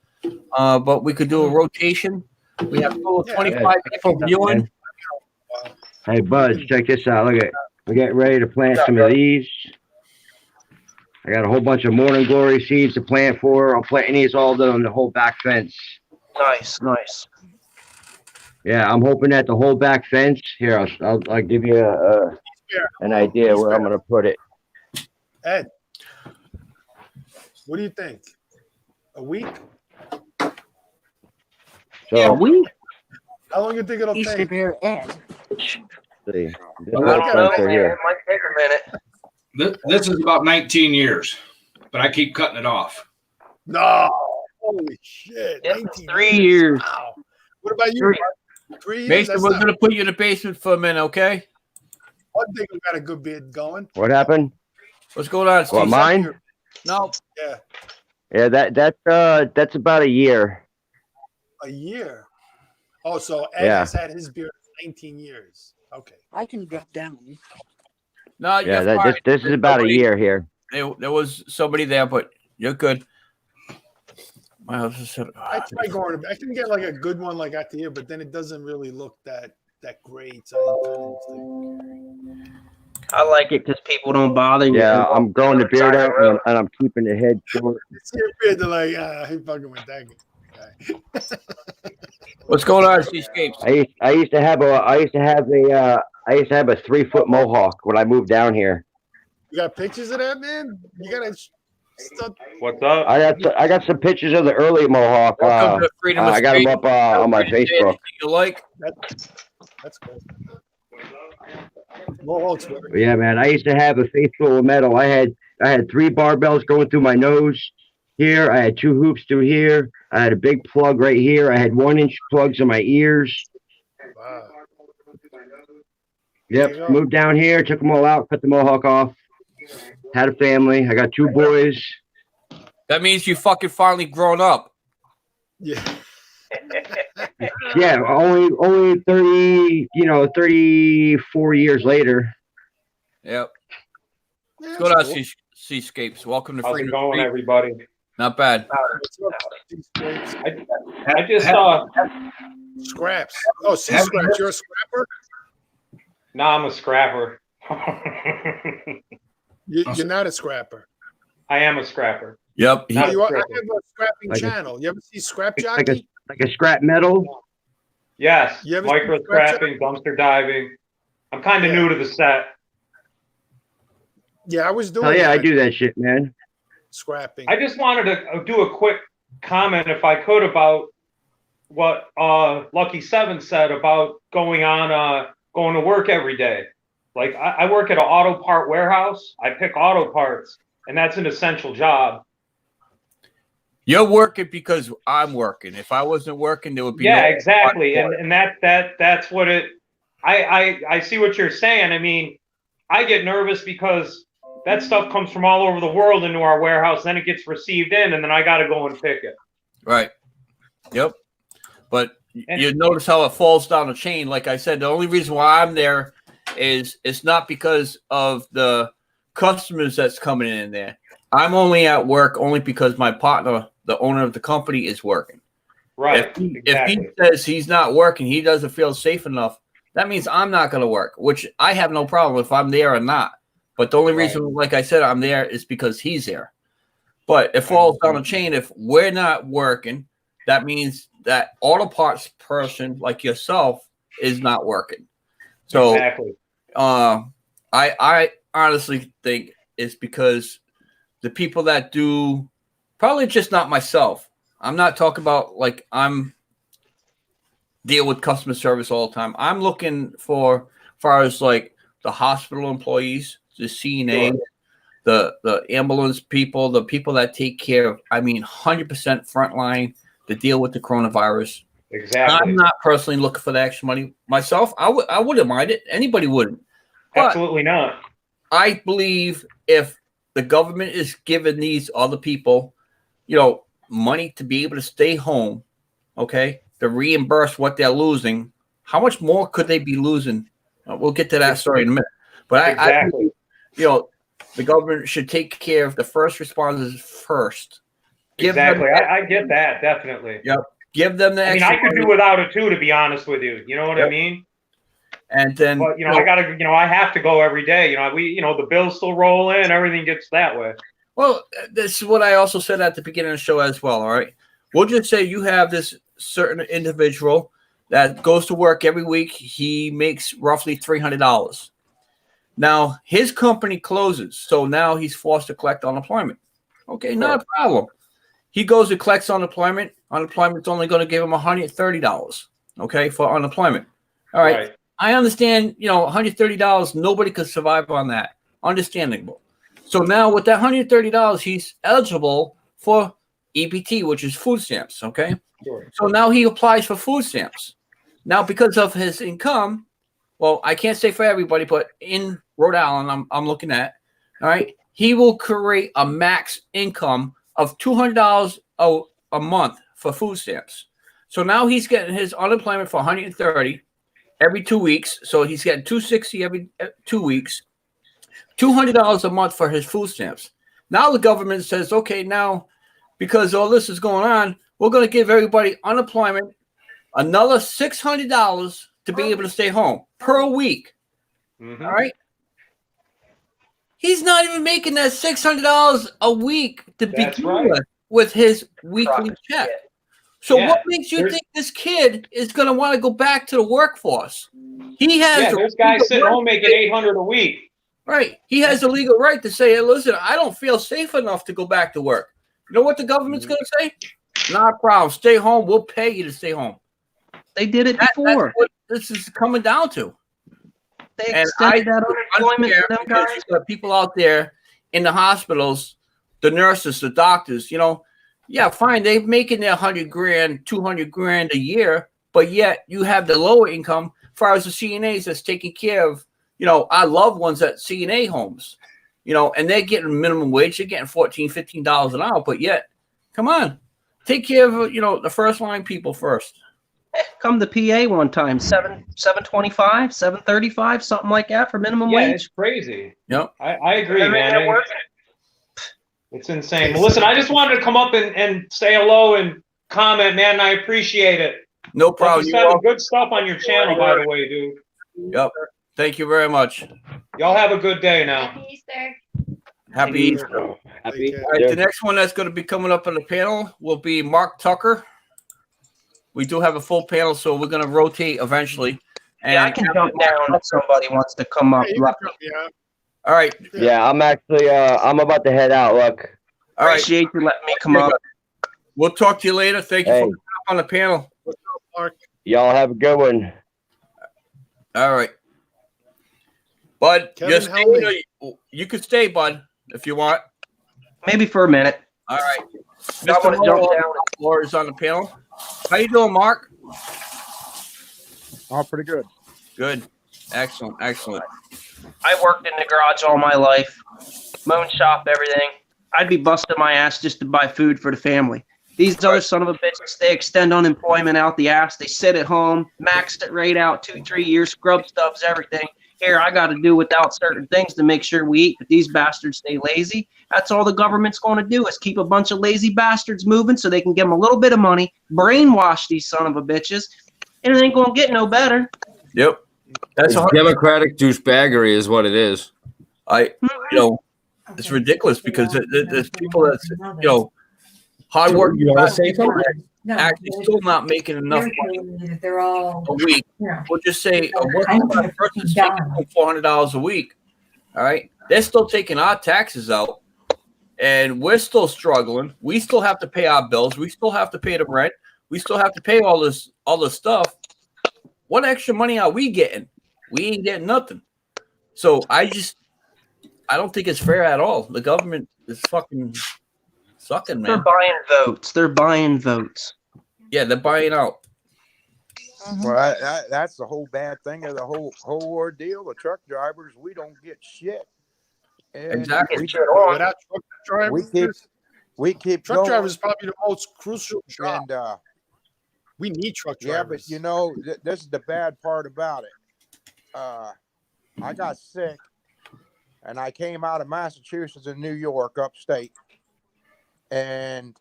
but we could do a rotation. We have full 25 people viewing. Hey, Buzz, check this out. Look at, we're getting ready to plant some of these. I got a whole bunch of morning glory seeds to plant for. I'm planting these all on the whole back fence. Nice, nice. Yeah, I'm hoping that the whole back fence. Here, I'll give you an idea where I'm gonna put it. Ed, what do you think? A week? So, How long do you think it'll Easter take? Bear Ed. see, this I little don't know, fence right man. here. It might take a minute. This is about 19 years, but I keep cutting it off. No. Holy shit. Yeah, 19 3 years. Wow. What about you? 3. 3 years? Mason, That's we're not going to put you in the basement for a minute, okay? one thing. We got a good bid going. What happened? What's going on, Steve? What, mine? No. Yeah. Yeah, that's about a year. A year. Oh, so Ed Yeah. has had his beard 19 years. Okay. I can drop down. No, Yeah, you're fine. this is about a Nobody- year here. There was somebody there, but you're good. I try going. I can get like a good one like out here, but then it doesn't really look that great. So I kind of I like it because people don't bother you. Yeah, I'm growing the beard out and I'm keeping the head short. see your beard. They're like, he fucking with that guy. What's going on, Seascapes? I used to have a 3-foot mohawk when I moved down here. You got pictures of that, man? You gotta. What's up? I got some pictures of the early mohawk. Welcome to freedom of I got them speech. up on my Facebook. You like? That's cool. Mohawks, Yeah, man. I used to have a face full of metal. I had 3 barbells going through my nose here. I had 2 hoops through here. I had a big plug right here. I had 1-inch plugs in my ears. Wow. Yep. Moved down here, took them all out, cut the mohawk off. Had a family. I got 2 boys. That means you fucking finally grown up. Yeah. Yeah, only 30, 34 years later. Yep. Yeah, What's going on, cool. Seascapes? Welcome to How's freedom it of going, speech. everybody? Not bad. I just saw. Scraps. Oh, sea scraps. You're a scrapper? No, I'm a scrapper. You're not a scrapper. I am a scrapper. Yep. Not You are, I scrapper. have a scrapping Like a- channel. You ever see Scrap Like Jockey? a scrap metal. Yes, You ever micro seen scrap scrapping, dumpster diving. I'm kind of Yeah. new to the set. Yeah, I was doing Oh yeah, I that, do that shit, man. scrapping. I just wanted to do a quick comment, if I could, about what Lucky Seven said about going to work every day. Like I work at an auto part warehouse. I pick auto parts, and that's an essential job. You're working because I'm working. If I wasn't working, there would be Yeah, no exactly. And that's what it. I see what you're saying. I mean, I get nervous because that stuff comes from all over the world into our warehouse. Then it gets received in, and then I got to go and pick it. Right. Yep. But And- you notice how it falls down the chain. Like I said, the only reason why I'm there is it's not because of the customers that's coming in there. I'm only at work only because my partner, the owner of the company, is working. Right. If he says he's not working, he doesn't feel safe enough, that means I'm not going to work, which I have no problem if I'm there or not. But the only reason, like I said, I'm there is because he's there. But it falls down the chain. If we're not working, that means that auto parts person like yourself is not working. So exactly. I honestly think it's because the people that do, probably just not myself. I'm not talking about like I'm deal with customer service all the time. I'm looking for far as like the hospital employees, the CNA, the ambulance people, the people that take care of, 100% frontline to deal with the coronavirus. Exactly. I'm not personally looking for the extra money myself. I wouldn't mind it. Anybody wouldn't. But absolutely not. I believe if the government is giving these other people, money to be able to stay home, okay, to reimburse what they're losing, how much more could they be losing? We'll get to that story in a minute. But exactly. The government should take care of the first responders first. Exactly. I get that, definitely. Yep. Give them the extra I could do without it too, to be honest with you. You know what I mean? And then, but I gotta, I have to go every day. The bills still roll in, everything gets that way. Well, this is what I also said at the beginning of the show as well. All right. We'll just say you have this certain individual that goes to work every week. He makes roughly $300. Now his company closes. So now he's forced to collect unemployment. Okay. Not a problem. He goes and collects unemployment. Unemployment's only going to give him $130. Okay. For unemployment. All right. I understand, $130, nobody could survive on that. Understandable. So now with that $130, he's eligible for EBT, which is food stamps. Okay. Sure. So now he applies for food stamps. Now, because of his income, well, I can't say for everybody, but in Rhode Island, I'm looking at, all right, he will create a max income of $200 a month for food stamps. So now he's getting his unemployment for $130 every 2 weeks. So he's getting $260 every 2 weeks, $200 a month for his food stamps. Now the government says, okay, now because all this is going on, we're going to give everybody unemployment another $600 to be able to stay home per week. Mm-hmm. All right. He's not even making that $600 a week to begin with his weekly check. So what makes you think this kid is going to want to go back to the workforce? He has there's guys sitting home making $800 a week. Right. He has a legal right to say, hey, listen, I don't feel safe enough to go back to work. You know what the government's going to say? Not a problem. Stay home. We'll pay you to stay home. They did it before. That's what this is coming down to. They extended that unemployment for them guys. People out there in the hospitals, the nurses, the doctors, yeah, fine. They're making their $100 grand, $200 grand a year, but yet you have the lower income as far as the CNAs that's taking care of, our loved ones at CNA homes, and they're getting minimum wage. They're getting $14, $15 an hour, but yet, come on, take care of, the first line people first. Come to PA one time, $7.25, $7.35, something like that for minimum wage. It's crazy. Yep. I agree, man. It's insane. Well, listen, I just wanted to come up and say hello and comment, man. I appreciate it. No problem. You have good stuff on your channel, by the way, dude. Yep. Thank you very much. Y'all have a good day now. Happy Easter. Happy Easter. Happy. All right, the next one that's going to be coming up on the panel will be Mark Tucker. We do have a full panel, so we're going to rotate eventually. And I can jump down if somebody wants to come up. All right. Yeah, I'm actually I'm about to head out. Look. All right. Appreciate you letting me come up. We'll talk to you later. Thank you for coming up on the panel. What's up, Mark? Y'all have a good one. All right. Bud, Kevin, you can stay, Bud, if you want. Maybe for a minute. All right. Mr. wanna jump Mower, down. floor is on the panel. How you doing, Mark? Oh, pretty good. Good. Excellent. Excellent. I worked in the garage all my life, moon shop, everything. I'd be busting my ass just to buy food for the family. These other son of a bitches, they extend unemployment out the ass. They sit at home, maxed it right out, 2-3 years, scrub stubs, everything. Here, I got to do without certain things to make sure we eat, but these bastards stay lazy. That's all the government's going to do is keep a bunch of lazy bastards moving so they can give them a little bit of money, brainwash these son of a bitches, and it ain't going to get no better. Yep. That's It's democratic douchebaggery is what it is. It's ridiculous because there's people that's, hard work. You want to say something? Actually still not making enough money They're all a week. We'll just say a working class person's taking home $400 a week. All right. They're still taking our taxes out and we're still struggling. We still have to pay our bills. We still have to pay the rent. We still have to pay all this stuff. What extra money are we getting? We ain't getting nothing. So I don't think it's fair at all. The government is fucking sucking, man. They're buying votes. They're buying votes. Yeah, they're buying out. Well, that's the whole bad thing of the whole ordeal. The truck drivers, we don't get shit. And Exactly. Without truck drivers, we keep truck going. drivers is probably the most crucial job. And we need truck yeah, drivers. but this is the bad part about it. I got sick, and I came out of Massachusetts and New York, upstate, and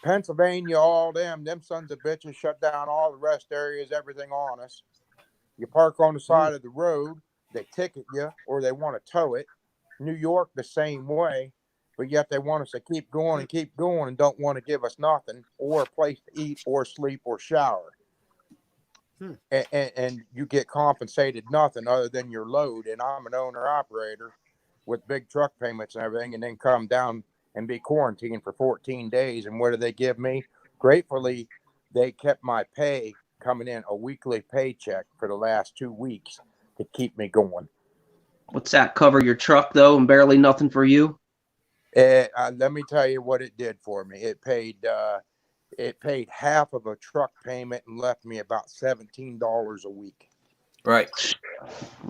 Pennsylvania. All them sons of bitches shut down all the rest areas, everything on us. You park on the side of the road, they ticket you, or they want to tow it. New York the same way, but yet they want us to keep going and don't want to give us nothing or a place to eat or sleep or shower. And you get compensated nothing other than your load. And I'm an owner operator with big truck payments and everything, and then come down and be quarantined for 14 days. And what do they give me? Gratefully, they kept my pay coming in, a weekly paycheck for the last 2 weeks to keep me going. What's that? Cover your truck though, and barely nothing for you. Let me tell you what it did for me. It paid half of a truck payment and left me about $17 a week. Right.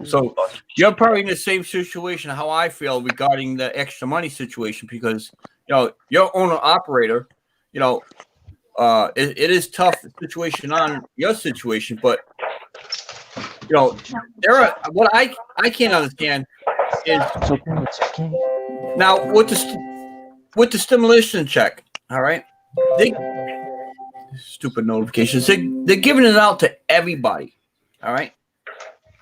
So you're probably in the same situation how I feel regarding the extra money situation because your owner operator, it is tough situation on your situation, but there are what I can't understand is now with the stimulation check, all right? Stupid notifications. They're giving it out to everybody. All right.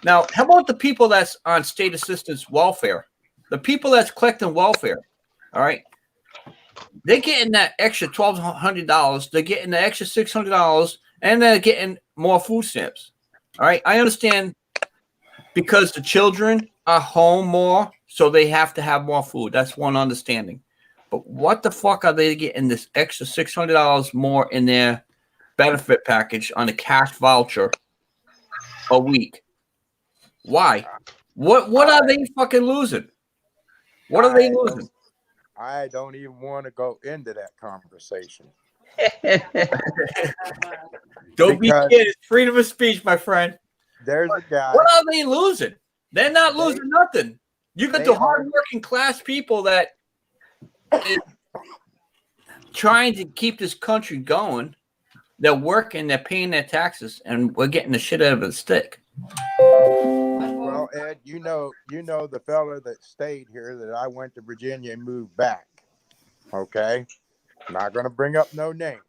Now, how about the people that's on state assistance welfare? The people that's collecting welfare. All right. They're getting that extra $1,200. They're getting the extra $600, and they're getting more food stamps. All right. I understand because the children are home more, so they have to have more food. That's one understanding. But what the fuck are they getting this extra $600 more in their benefit package on a cash voucher a week? Why? What are they fucking losing? What are they losing? I don't even want to go into that conversation. Don't be scared. It's freedom of speech, my friend. There's a guy. What are they losing? They're not losing nothing. You got the hardworking class people that is trying to keep this country going. They're working, they're paying their taxes, and we're getting the shit out of the stick. Well, Ed, you know the fella that stayed here that I went to Virginia and moved back. Okay, not going to bring up no names.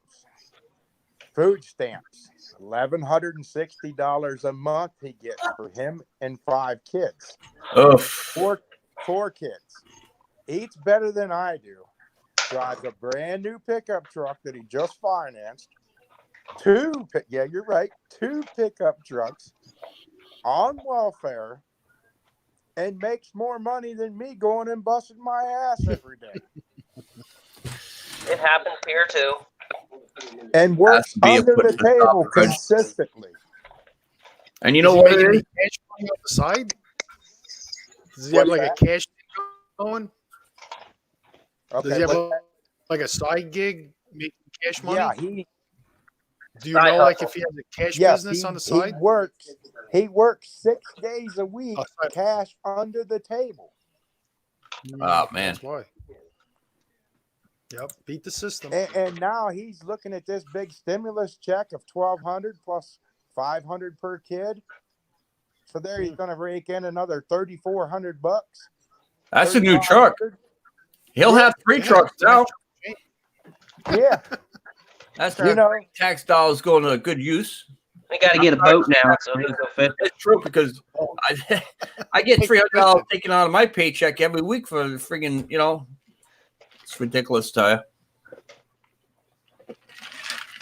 Food stamps, $1,160 a month he gets for him and 5 kids. Oh, four kids. Eats better than I do. Drives a brand new pickup truck that he just financed. 2 pickup trucks on welfare, and makes more money than me going and busting my ass every day. It happens here too. And works under the table consistently. And you know what it is? Cash money on the side? Does he have like a cash going? Does he have like a side gig making cash money? Yeah, Do you know, like, if he has a cash business on the side? He works 6 days a week, Oh, cash under the table. Oh man. That's why. Yep, beat the system. And now he's looking at this big stimulus check of $1,200 plus $500 per kid. So there he's going to rake in another $3,400. That's a new truck. He'll have 3 trucks now. Yeah. That's tax dollars going to good use. I got to get a boat now, so he'll go fit. It's true because I get $300 taken out of my paycheck every week for friggin', it's ridiculous, Ty.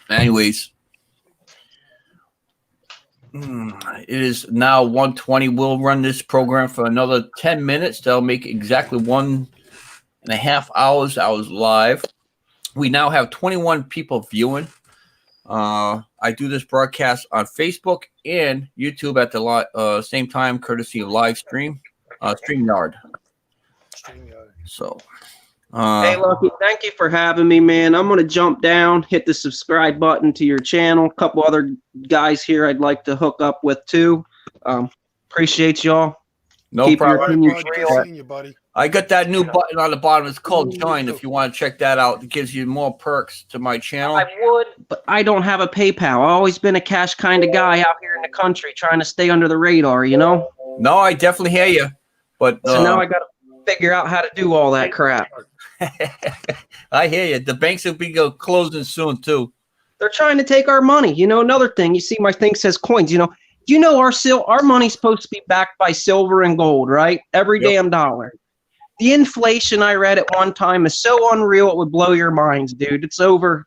Anyways, it is now 1:20. We'll run this program for another 10 minutes. That'll make exactly 1.5 hours. I was live. We now have 21 people viewing. I do this broadcast on Facebook and YouTube at the same time, courtesy of live stream, StreamYard. So, hey, Lucky, thank you for having me, man. I'm going to jump down, hit the subscribe button to your channel. A couple other guys here I'd like to hook up with, too. Appreciate y'all. No problem. Seeing you, buddy. I got that new button on the bottom. It's called Join. If you want to check that out, it gives you more perks to my channel. I would, but I don't have a PayPal. I've always been a cash kind of guy out here in the country trying to stay under the radar, No, I definitely hear you. But so now I got to figure out how to do all that crap. I hear you. The banks will be closing soon, too. They're trying to take our money. Another thing, you see my thing says coins. Our money's supposed to be backed by silver and gold, right? Every damn dollar. The inflation I read at one time is so unreal it would blow your minds, dude. It's over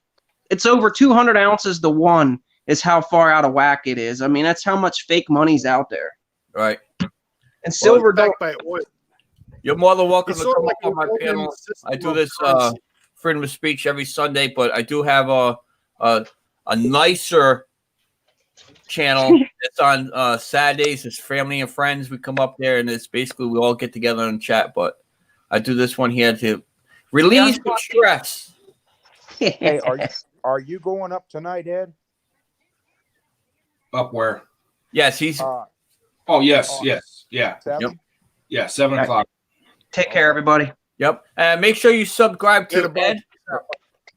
200 ounces to 1 is how far out of whack it is. I mean, that's how much fake money's out there. Right. And silver backed by oil. You're more than welcome It's to come sort of up on my panel. I do this freedom of speech every Sunday, but I do have a nicer channel. It's on Saturdays. It's family and friends. We come up there, and it's basically we all get together and chat. But I do this one here to release the stress. Hey, are you going up tonight, Ed? Up where? Yes, he's. Oh yes, yeah. 7? Yep. Yeah, 7 o'clock. Take care, everybody. Yep. Make sure you subscribe to Ed.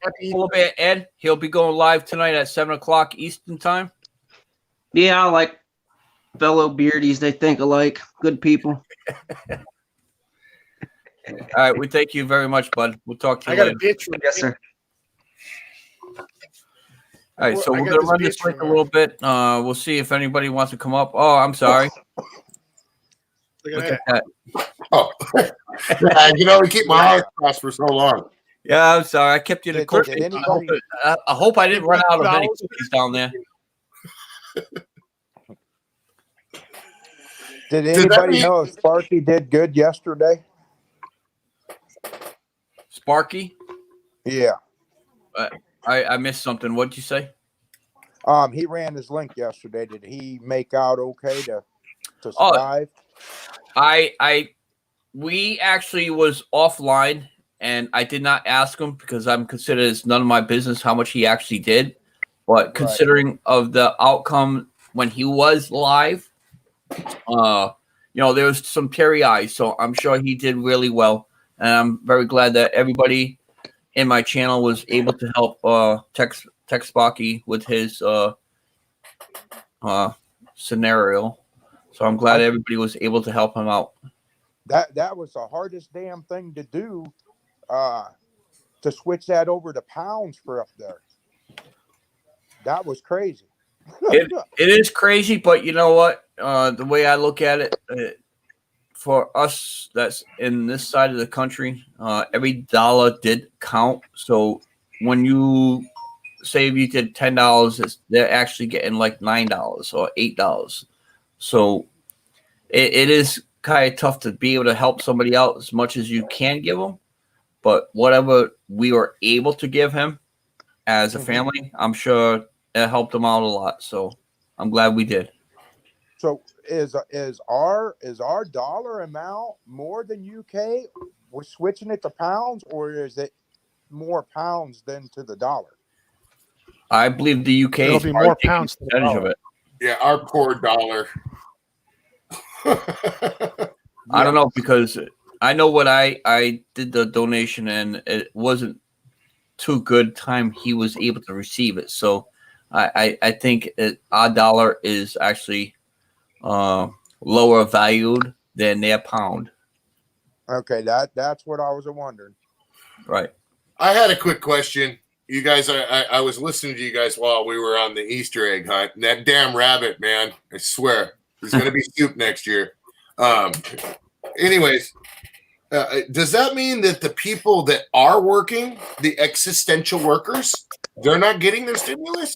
A little bit, Ed. He'll be going live tonight at 7 o'clock Eastern time. Yeah, I like fellow beardies. They think alike. Good people. All right. We thank you very much, bud. We'll talk to you later. Yes, sir. All right. So we're going to run this link a little bit. We'll see if anybody wants to come up. Oh, I'm sorry. Look at that. Oh, yeah, we keep my eyes crossed for so long. Yeah, I'm sorry. I kept you in the court. I hope I didn't run out of any cookies down there. Did anybody know if Sparky did good yesterday? Sparky? Yeah. I missed something. What'd you say? He ran his link yesterday. Did he make out okay to survive? We actually was offline, and I did not ask him because I'm considered it's none of my business how much he actually did. But considering of the outcome when he was live, there was some teary eyes. So I'm sure he did really well, and I'm very glad that everybody in my channel was able to help Tech Sparky with his scenario. So I'm glad everybody was able to help him out. That was the hardest damn thing to do, to switch that over to pounds for up there. That was crazy. It is crazy, but you know what? The way I look at it, for us that's in this side of the country, every dollar did count. So when you say if you did $10, they're actually getting like $9 or $8. So it is kind of tough to be able to help somebody out as much as you can give them. But whatever we were able to give him as a family, I'm sure it helped him out a lot. So I'm glad we did. So is our dollar amount more than UK? We're switching it to pounds, or is it more pounds than to the dollar. I believe the UK It'll is be probably more taking pounds a to the percentage of dollar. it. Yeah, our poor dollar. I don't know, because I know what I did the donation, and it wasn't too good time he was able to receive it. So I think our dollar is actually lower valued than their pound. Okay, that's what I was wondering. Right. I had a quick question. You guys, I was listening to you guys while we were on the Easter egg hunt. And that damn rabbit, man, I swear, he's going to be soup next year. Anyways, does that mean that the people that are working, the existential workers, they're not getting their stimulus?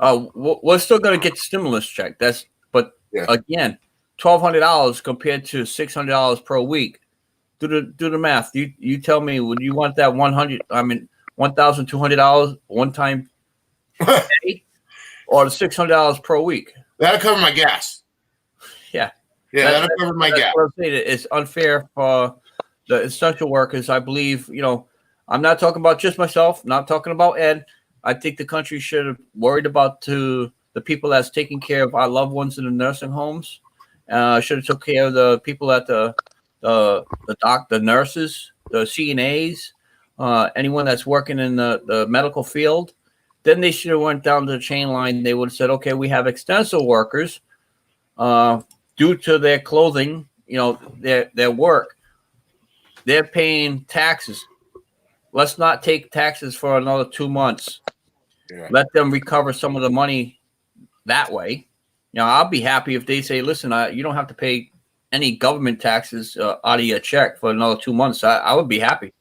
We're still going to get the stimulus check. Again, $1,200 compared to $600 per week. Do the math. You tell me, would you want that $1,200 one time pay, or the $600 per week? That'll cover my gas. Yeah, that'll cover my gas. What I'm saying. It's unfair for the essential workers. I believe, I'm not talking about just myself. Not talking about Ed. I think the country should have worried about the people that's taking care of our loved ones in the nursing homes. Should have took care of the people at the nurses, the CNAs, anyone that's working in the medical field. Then they should have went down the chain line. They would have said, okay, we have external workers due to their clothing, their work. They're paying taxes. Let's not take taxes for another 2 months. Yeah. Let them recover some of the money that way. I'll be happy if they say, listen, you don't have to pay any government taxes out of your check for another 2 months. I would be happy.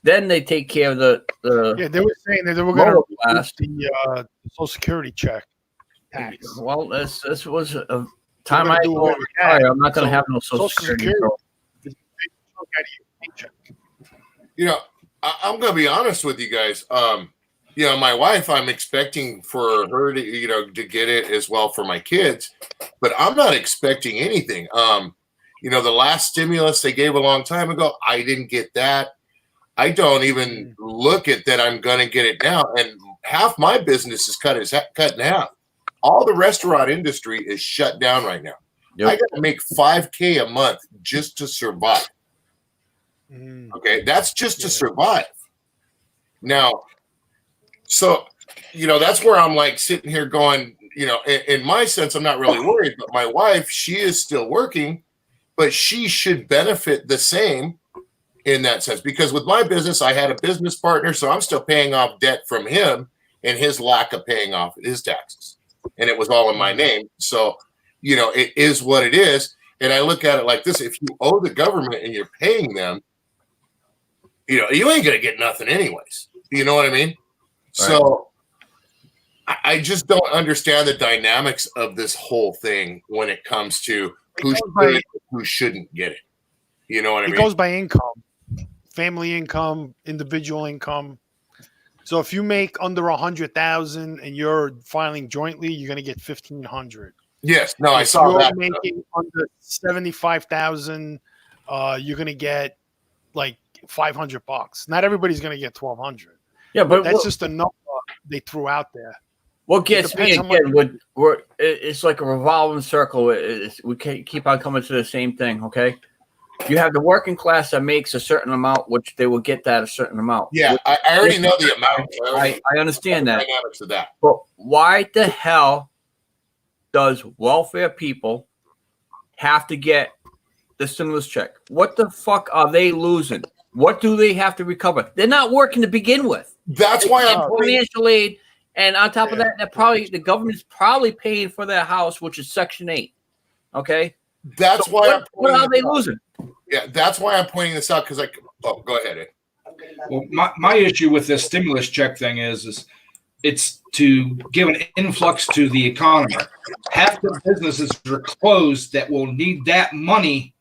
Then they take care of the they were saying that they were going to class. The Social Security check tax. Well, this was a time gonna I do thought, away with that. I'm not going to So have no Social Security. I'm going to be honest with you guys. My wife, I'm expecting for her to, to get it as well for my kids, but I'm not expecting anything. The last stimulus they gave a long time ago, I didn't get that. I don't even look at that I'm going to get it now. And half my business is cut in half. All the restaurant industry is shut down right now. Yep. I got to make $5,000 a month just to survive. Okay, that's just to survive. Now, so, that's where I'm like sitting here going, in my sense, I'm not really worried, but my wife, she is still working, but she should benefit the same in that sense. Because with my business, I had a business partner, so I'm still paying off debt from him and his lack of paying off his taxes. And it was all in my name. So, it is what it is. And I look at it like this: if you owe the government and you're paying them, you ain't going to get nothing anyways. You know what I mean? Right. So I just don't understand the dynamics of this whole thing when it comes to who should, who shouldn't get it. You know what I mean? It goes by income, family income, individual income. So if you make under 100,000 and you're filing jointly, you're going to get 1,500. Yes, no, I saw that. If you're making under 75,000, you're going to get like $500. Not everybody's going to get 1,200. Yeah, but that's just a number they threw out there. What gets me again? It's like a revolving circle. We can't keep on coming to the same thing. Okay, you have the working class that makes a certain amount, which they will get that a certain amount. Yeah, I already know the amount. I understand that. Dynamics of that. But why the hell does welfare people have to get the stimulus check? What the fuck are they losing? What do they have to recover? They're not working to begin with. That's why I'm financial aid, and on top of that, the government's probably paying for their house, which is Section 8. Okay, that's why. What are they losing? Yeah, that's why I'm pointing this out because go ahead, Ed. Well, my issue with this stimulus check thing is it's to give an influx to the economy. Half the businesses are closed that will need that money,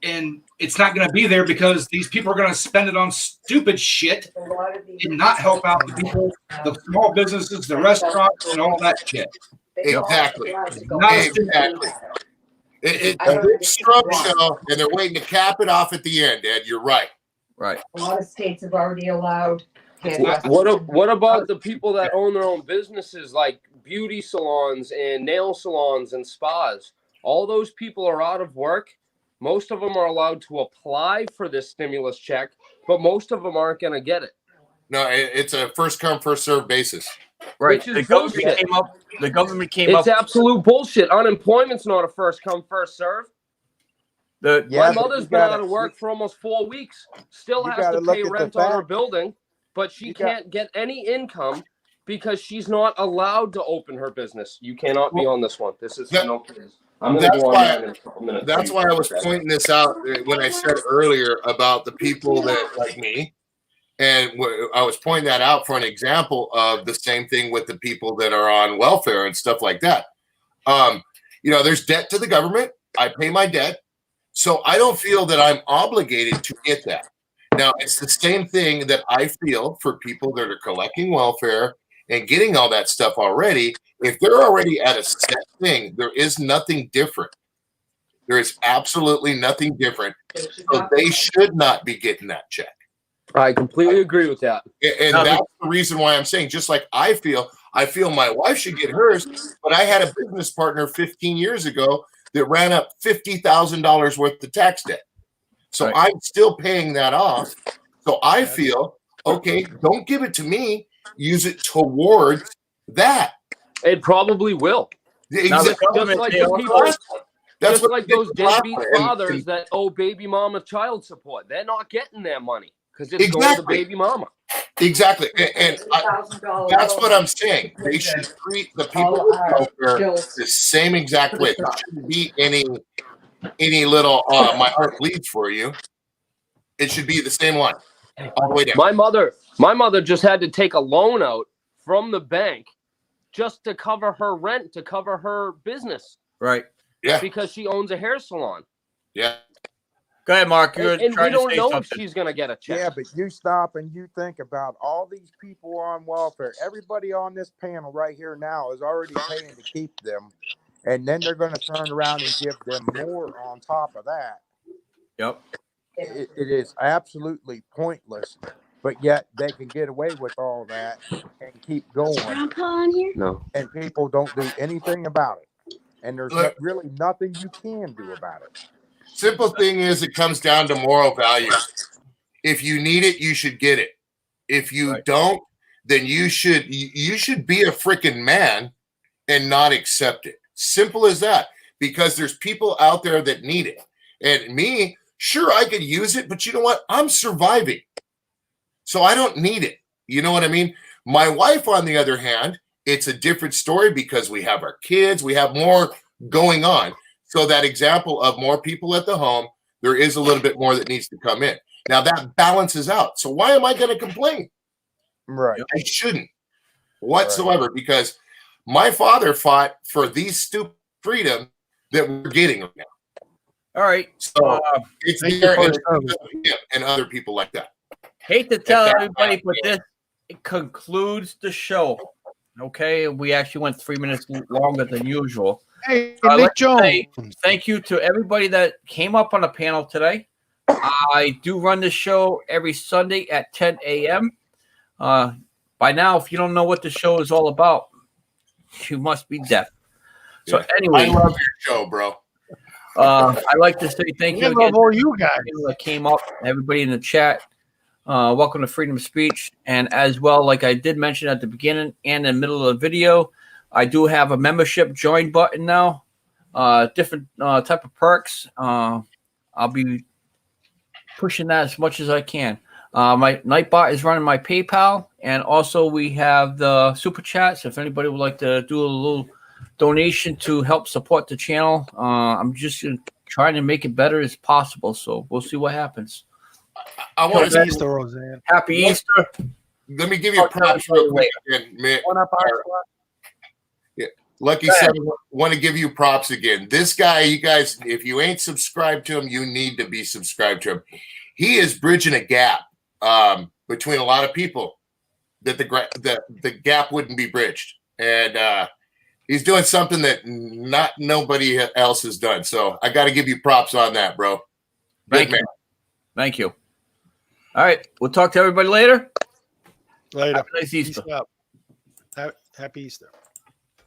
and it's not going to be there because these people are going to spend it on stupid shit and not help out the people, the small businesses, the restaurants, and all that shit. Exactly. Exactly. It's a big struggle, and they're waiting to cap it off at the end, Ed. You're right. Right. A lot of states have already allowed What about the people that own their own businesses like beauty salons and nail salons and spas? All those people are out of work. Most of them are allowed to apply for this stimulus check, but most of them aren't going to get it. No, it's a first come, first served basis. Right. Which is The government bullshit. came up. The government came It's up. absolute bullshit. Unemployment's not a first come, first serve. The My mother's been out of work for almost 4 weeks. Still has to pay rent on her building, but she can't get any income because she's not allowed to open her business. You cannot be on this one. This is no kids. I'm going to go on in a couple minutes. That's why I was pointing this out when I said earlier about the people that like me. And I was pointing that out for an example of the same thing with the people that are on welfare and stuff like that. There's debt to the government. I pay my debt. So I don't feel that I'm obligated to get that. Now, it's the same thing that I feel for people that are collecting welfare and getting all that stuff already. If they're already at a set thing, there is nothing different. There is absolutely nothing different. So they should not be getting that check. I completely agree with that. And that's the reason why I'm saying, just like I feel my wife should get hers, but I had a business partner 15 years ago that ran up $50,000 worth of tax debt. So I'm still paying that off. So I feel, okay, don't give it to me. Use it towards that. It probably will. Exactly. Just like those deadbeat fathers that owe baby mama child support. They're not getting their money because it's going to the baby mama. Exactly. And that's what I'm saying. They should treat the people with welfare the same exact way. There shouldn't be any little my heart bleeds for you. It should be the same one all the way down. My mother just had to take a loan out from the bank just to cover her rent, to cover her business. Right. Yeah. Because she owns a hair salon. Yeah. Go ahead, Mark. And we don't know if she's going to get a check. Yeah, but you stop and you think about all these people on welfare. Everybody on this panel right here now is already paying to keep them. And then they're going to turn around and give them more on top of that. Yep. It is absolutely pointless, but yet they can get away with all that and keep going. No. And people don't do anything about it. And there's really nothing you can do about it. Simple thing is, it comes down to moral values. If you need it, you should get it. If you don't, then you should be a freaking man and not accept it. Simple as that. Because there's people out there that need it. And me, sure, I could use it, but you know what? I'm surviving. So I don't need it. You know what I mean? My wife, on the other hand, it's a different story because we have our kids, we have more going on. So that example of more people at the home, there is a little bit more that needs to come in. Now that balances out. So why am I going to complain? Right. I shouldn't whatsoever because my father fought for these stupid freedom that we're getting right now. All right. So it's there and other people like that. Hate to tell everybody, but this concludes the show. Okay, we actually went 3 minutes longer than usual. Hey, I'd Nick like to Jones. say thank you to everybody that came up on the panel today. I do run the show every Sunday at 10 a.m. By now, if you don't know what the show is all about, you must be deaf. So anyway, I love your show, bro. I'd like to say thank you again to you guys that came up, everybody in the chat. Welcome to Freedom of Speech. And as well, like I did mention at the beginning and in the middle of the video, I do have a membership join button now. Different type of perks. I'll be pushing that as much as I can. My Nightbot is running my PayPal, and also we have the super chats. If anybody would like to do a little donation to help support the channel, I'm just trying to make it better as possible. So we'll see what happens. I want to Easter, Roseanne. Happy Easter. Let me give you a props real quick. Lucky 7, want to give you props again. This guy, you guys, if you ain't subscribed to him, you need to be subscribed to him. He is bridging a gap between a lot of people that the gap wouldn't be bridged. And he's doing something that nobody else has done. So I got to give you props on that, bro. Thank you. Thank you. All right. We'll talk to everybody later. Later. Have a nice Easter. Peace out. Happy Easter.